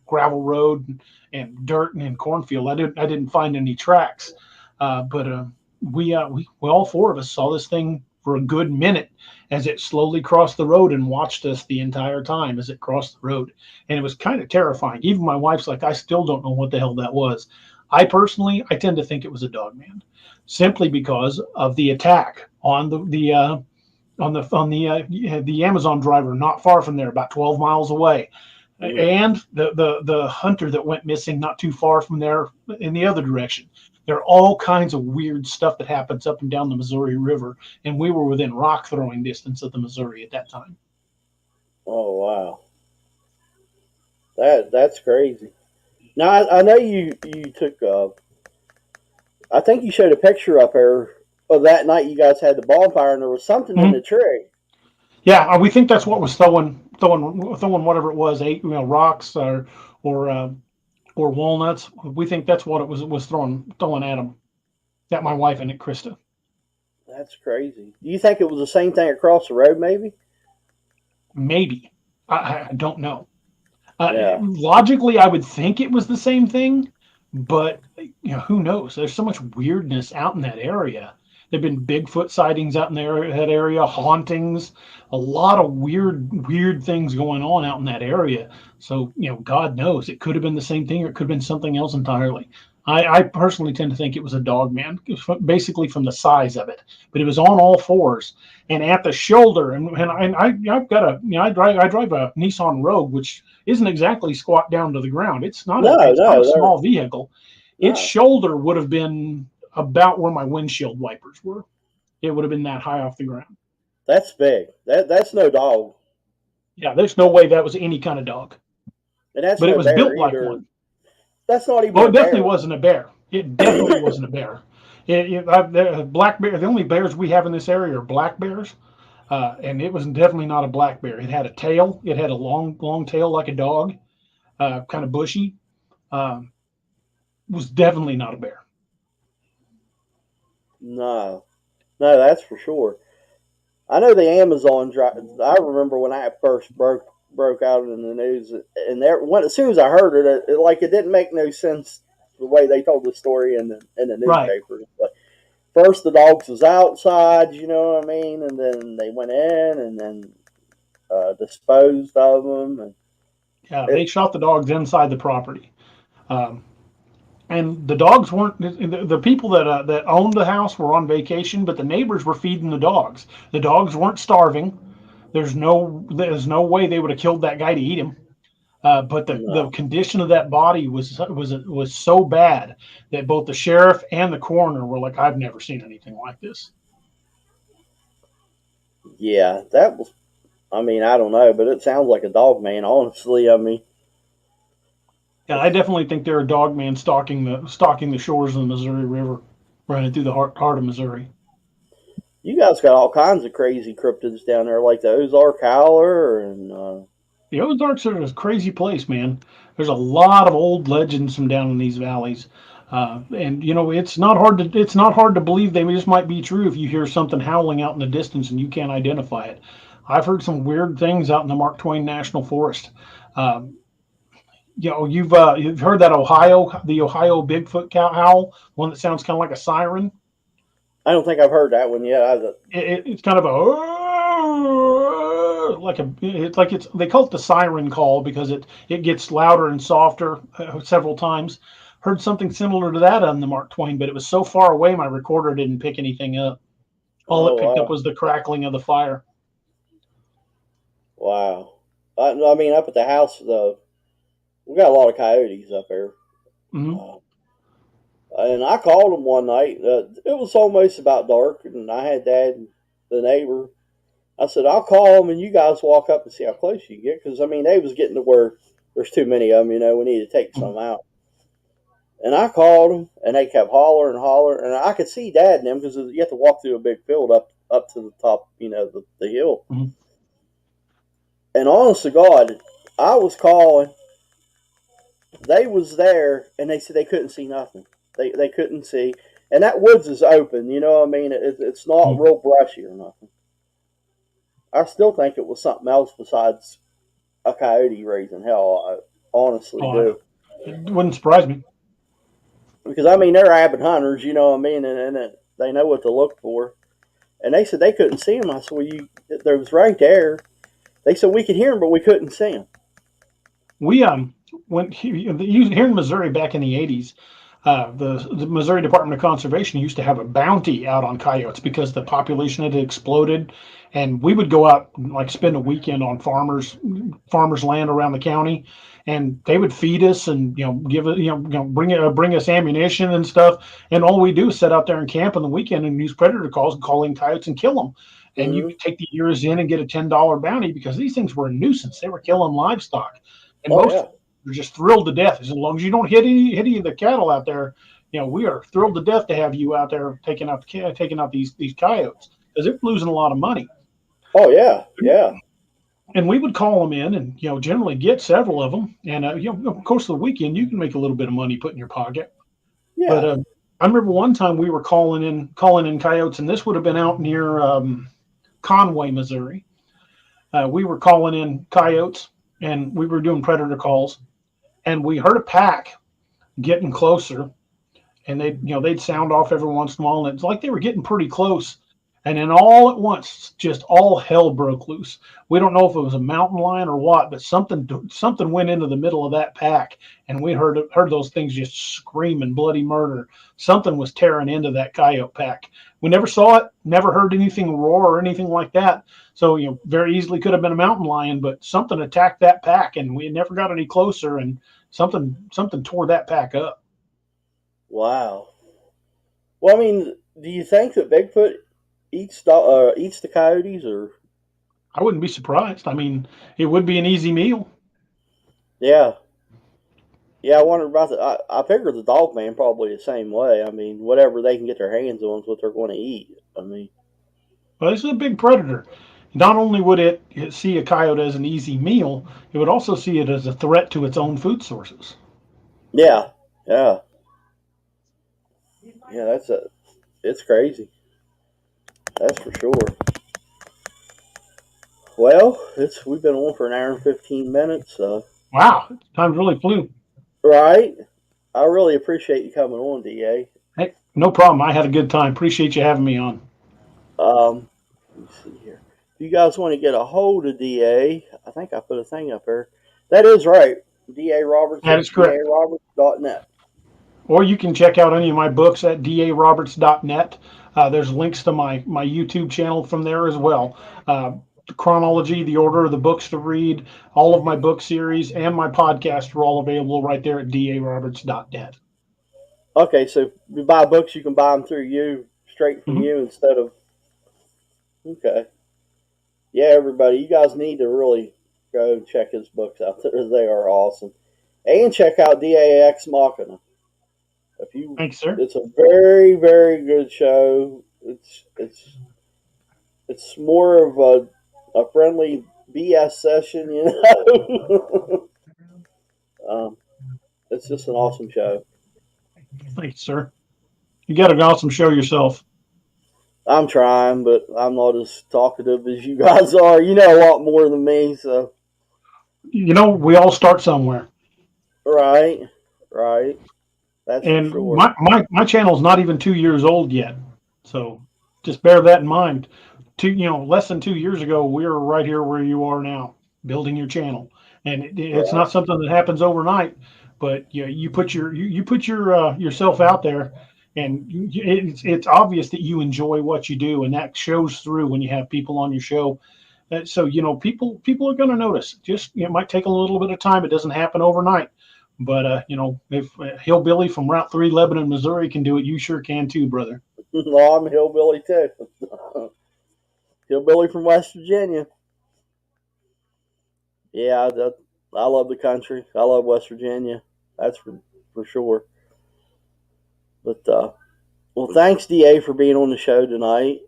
gravel road and dirt and cornfield. I didn't find any tracks, but we all four of us saw this thing for a good minute as it slowly crossed the road and watched us the entire time as it crossed the road, and it was kind of terrifying. Even my wife's like, I still don't know what the hell that was. I tend to think it was a dog man, simply because of the attack on the Amazon driver not far from there, about 12 miles away, Mhm. and the hunter that went missing not too far from there in the other direction. There are all kinds of weird stuff that happens up and down the Missouri River, and we were within rock throwing distance of the Missouri at that time. Oh wow, that's crazy. Now I know you took. I think you showed a picture up there of that night you guys had the bonfire, and there was something in Mhm. the tree. Yeah, we think that's what was throwing whatever it was, rocks or uh, or walnuts. We think that's what it was throwing at them. At my wife and at Krista. That's crazy. Do you think it was the same thing across the road? Maybe. Maybe. I don't know. Yeah. Logically, I would think it was the same thing, but who knows? There's so much weirdness out in that area. There've been Bigfoot sightings out in that area, hauntings, a lot of weird things going on out in that area. So, God knows it could have been the same thing, or it could have been something else entirely. I personally tend to think it was a dog man, basically from the size of it, but it was on all fours and at the shoulder. I've got I drive a Nissan Rogue, which isn't exactly squat down to the ground. No, It's not a no, they're small vehicle. Its no. shoulder would have been about where my windshield wipers were. It would have been that high off the ground. That's big. That's no dog, Yeah, there's no way that was any kind of dog, and that's but it no was bear built like either. one. That's not even Oh, a it definitely bear. wasn't a bear. It definitely wasn't a bear. Black bear. The only bears we have in this area are black bears. And it was definitely not a black bear. It had a tail. It had a long tail like a dog, kind of bushy. Um, was definitely not a bear. No, no, that's for sure. I know the Amazon dry. I remember when I first broke out in the news, and there when as soon as I heard it, like it didn't make no sense the way they told the story in the Right. newspaper. Like, first the dogs was outside, you know what I mean, and then they went in and then disposed of them, and Yeah, they it. shot the dogs inside the property. Um, and the dogs weren't the people that owned the house were on vacation, but the neighbors were feeding the dogs. The dogs weren't starving. There's no way they would have killed that guy to eat him. But the No, condition of that body was so bad that both the sheriff and the coroner were like, I've never seen anything like this. yeah, that was. I mean, I don't know, but it sounds like a dog man. Honestly, I mean, Yeah, I definitely think they're a dog man stalking the shores of the Missouri River, running through the heart of Missouri. you guys got all kinds of crazy cryptids down there, like the Ozark Howler, and The Ozarks are a crazy place, man. There's a lot of old legends from down in these valleys, and it's not hard to believe they just might be true if you hear something howling out in the distance and you can't identify it. I've heard some weird things out in the Mark Twain National Forest. Um, you've heard that the Ohio Bigfoot cow howl, one that sounds kind of like a siren. I don't think I've heard that one yet. It's kind of it's they call it the siren call because it gets louder and softer several times. Heard something similar to that on the Mark Twain, but it was so far away my recorder didn't pick anything up. All it Oh picked up wow, was the crackling of the fire. wow. I mean, up at the house, though, we got a lot of coyotes up there. Hmm. Uh, and I called them one night. It was almost about dark, and I had Dad and the neighbor. I said, I'll call them, and you guys walk up and see how close you can get. Because, I mean, they was getting to where there's too many of them, we need to take some out. And I called them, and they kept hollering and hollering. And I could see Dad and them because you have to walk through a big field up to the top, the hill. Hmm. And honest to God, I was calling. They was there, and they said they couldn't see nothing. They couldn't see. And that woods is open, you know what I mean? It's not real brushy or nothing. I still think it was something else besides a coyote raising hell. I honestly Oh, do. it wouldn't surprise me. Because, I mean, they're avid hunters, you know what I mean? And they know what to look for. And they said they couldn't see them. I said, well, there was right there. They said we could hear them, but we couldn't see them. We went here in Missouri back in the '80s. The Missouri Department of Conservation used to have a bounty out on coyotes because the population had exploded, and we would go out and like spend a weekend on farmers' land around the county, and they would feed us and give it bring us ammunition and stuff, and all we do is sit out there and camp on the weekend and use predator calls and call in coyotes and kill them. And you Mm-hmm. could take the ears in and get a $10 bounty because these things were a nuisance. They were killing livestock, and Oh, most yeah. are just thrilled to death. As long as you don't hit any of the cattle out there, we are thrilled to death to have you out there taking out these coyotes because they're losing a lot of money. Oh, yeah. Yeah. And we would call them in, and generally get several of them. And of course, the weekend you can make a little bit of money put in your pocket. But Yeah. I remember one time we were calling in coyotes, and this would have been out near Conway, Missouri. We were calling in coyotes, and we were doing predator calls, and we heard a pack getting closer, and they'd sound off every once in a while, and it's like they were getting pretty close. And then all at once, just all hell broke loose. We don't know if it was a mountain lion or what, but something went into the middle of that pack, and we heard those things just screaming bloody murder. Something was tearing into that coyote pack. We never saw it, never heard anything roar or anything like that. So very easily could have been a mountain lion, but something attacked that pack, and we never got any closer, and something tore that pack up. Wow. Well, I mean, do you think that Bigfoot eats the coyotes, or I wouldn't be surprised. I mean, it would be an easy meal. yeah, yeah? I wonder about the. I figure the dog man probably the same way. I mean, whatever they can get their hands on is what they're going to eat. I mean, Well, this is a big predator. not only would it see a coyote as an easy meal, it would also see it as a threat to its own food sources. Yeah, yeah, yeah. It's crazy. That's for sure. Well, we've been on for an hour and 15 minutes. Wow, time really flew. Right. I really appreciate you coming on, Da. Hey, no problem. I had a good time. Appreciate you having me on. Let me see here. If you guys want to get a hold of Da, I think I put a thing up there. That is right. Da Roberts That at is correct. daroberts.net. Or you can check out any of my books at daroberts.net. There's links to my YouTube channel from there as well. The chronology, the order of the books to read, all of my book series, and my podcast are all available right there at daroberts.net. Okay, so if you buy books, you can buy them through you, straight from Mm-hmm. you instead of. Okay. Yeah, everybody, you guys need to really go check his books out. They are awesome. And check out DAX Machina. If you, Thanks, sir. it's a very, very good show. It's more of a friendly BS session, you know. um, it's just an awesome show. Thanks, sir. You got an awesome show yourself. I'm trying, but I'm not as talkative as you guys are. You know a lot more than me, so You know, we all start somewhere. right, right. That's for And sure. my channel's not even 2 years old yet. So just bear that in mind. Less than 2 years ago, we were right here where you are now, building your channel. And it's Right. not something that happens overnight, but you put you put yourself out there, and it's obvious that you enjoy what you do, and that shows through when you have people on your show. So people are going to notice. Just it might take a little bit of time. It doesn't happen overnight. But if Hillbilly from Route 3, Lebanon, Missouri can do it, you sure can too, brother. No, I'm a hillbilly too. Hillbilly from West Virginia. Yeah, I love the country. I love West Virginia. That's for sure. But well, thanks, Da, for being on the show tonight.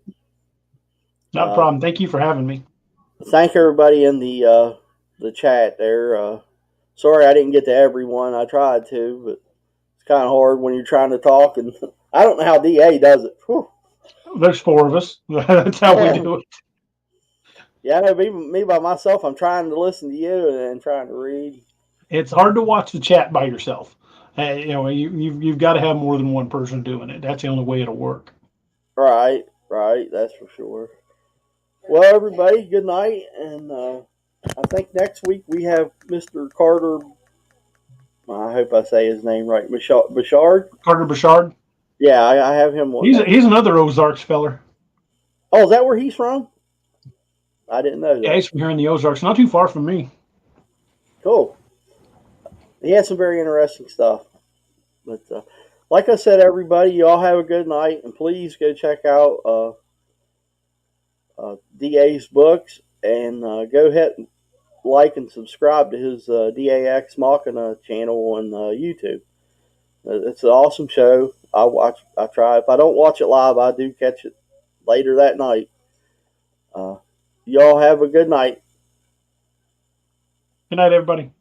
Not a Uh, problem. Thank you for having me. Thank everybody in the chat there. Sorry I didn't get to everyone. I tried to, but it's kind of hard when you're trying to talk, and I don't know how Da does it. Whew. There's four of us. That's how we Yeah, do it. yeah. I know me by myself. I'm trying to listen to you and trying to read. It's hard to watch the chat by yourself. You've got to have more than one person doing it. That's the only way it'll work. Right, right. That's for sure. Well, everybody, good night, and I think next week we have Mr. Carter. I hope I say his name right. Bashard. Carter Bouchard. Yeah, I have him on He's next. another Ozarks feller. Oh, is that where he's from? I didn't know Yeah, that. he's from here in the Ozarks, not too far from me. Cool. He has some very interesting stuff. But like I said, everybody, you all have a good night, and please go check out DA's books and go ahead and like and subscribe to his DAX Machina channel on YouTube. It's an awesome show. I watch. I try. If I don't watch it live, I do catch it later that night. Uh, y'all have a good night. Good night, everybody.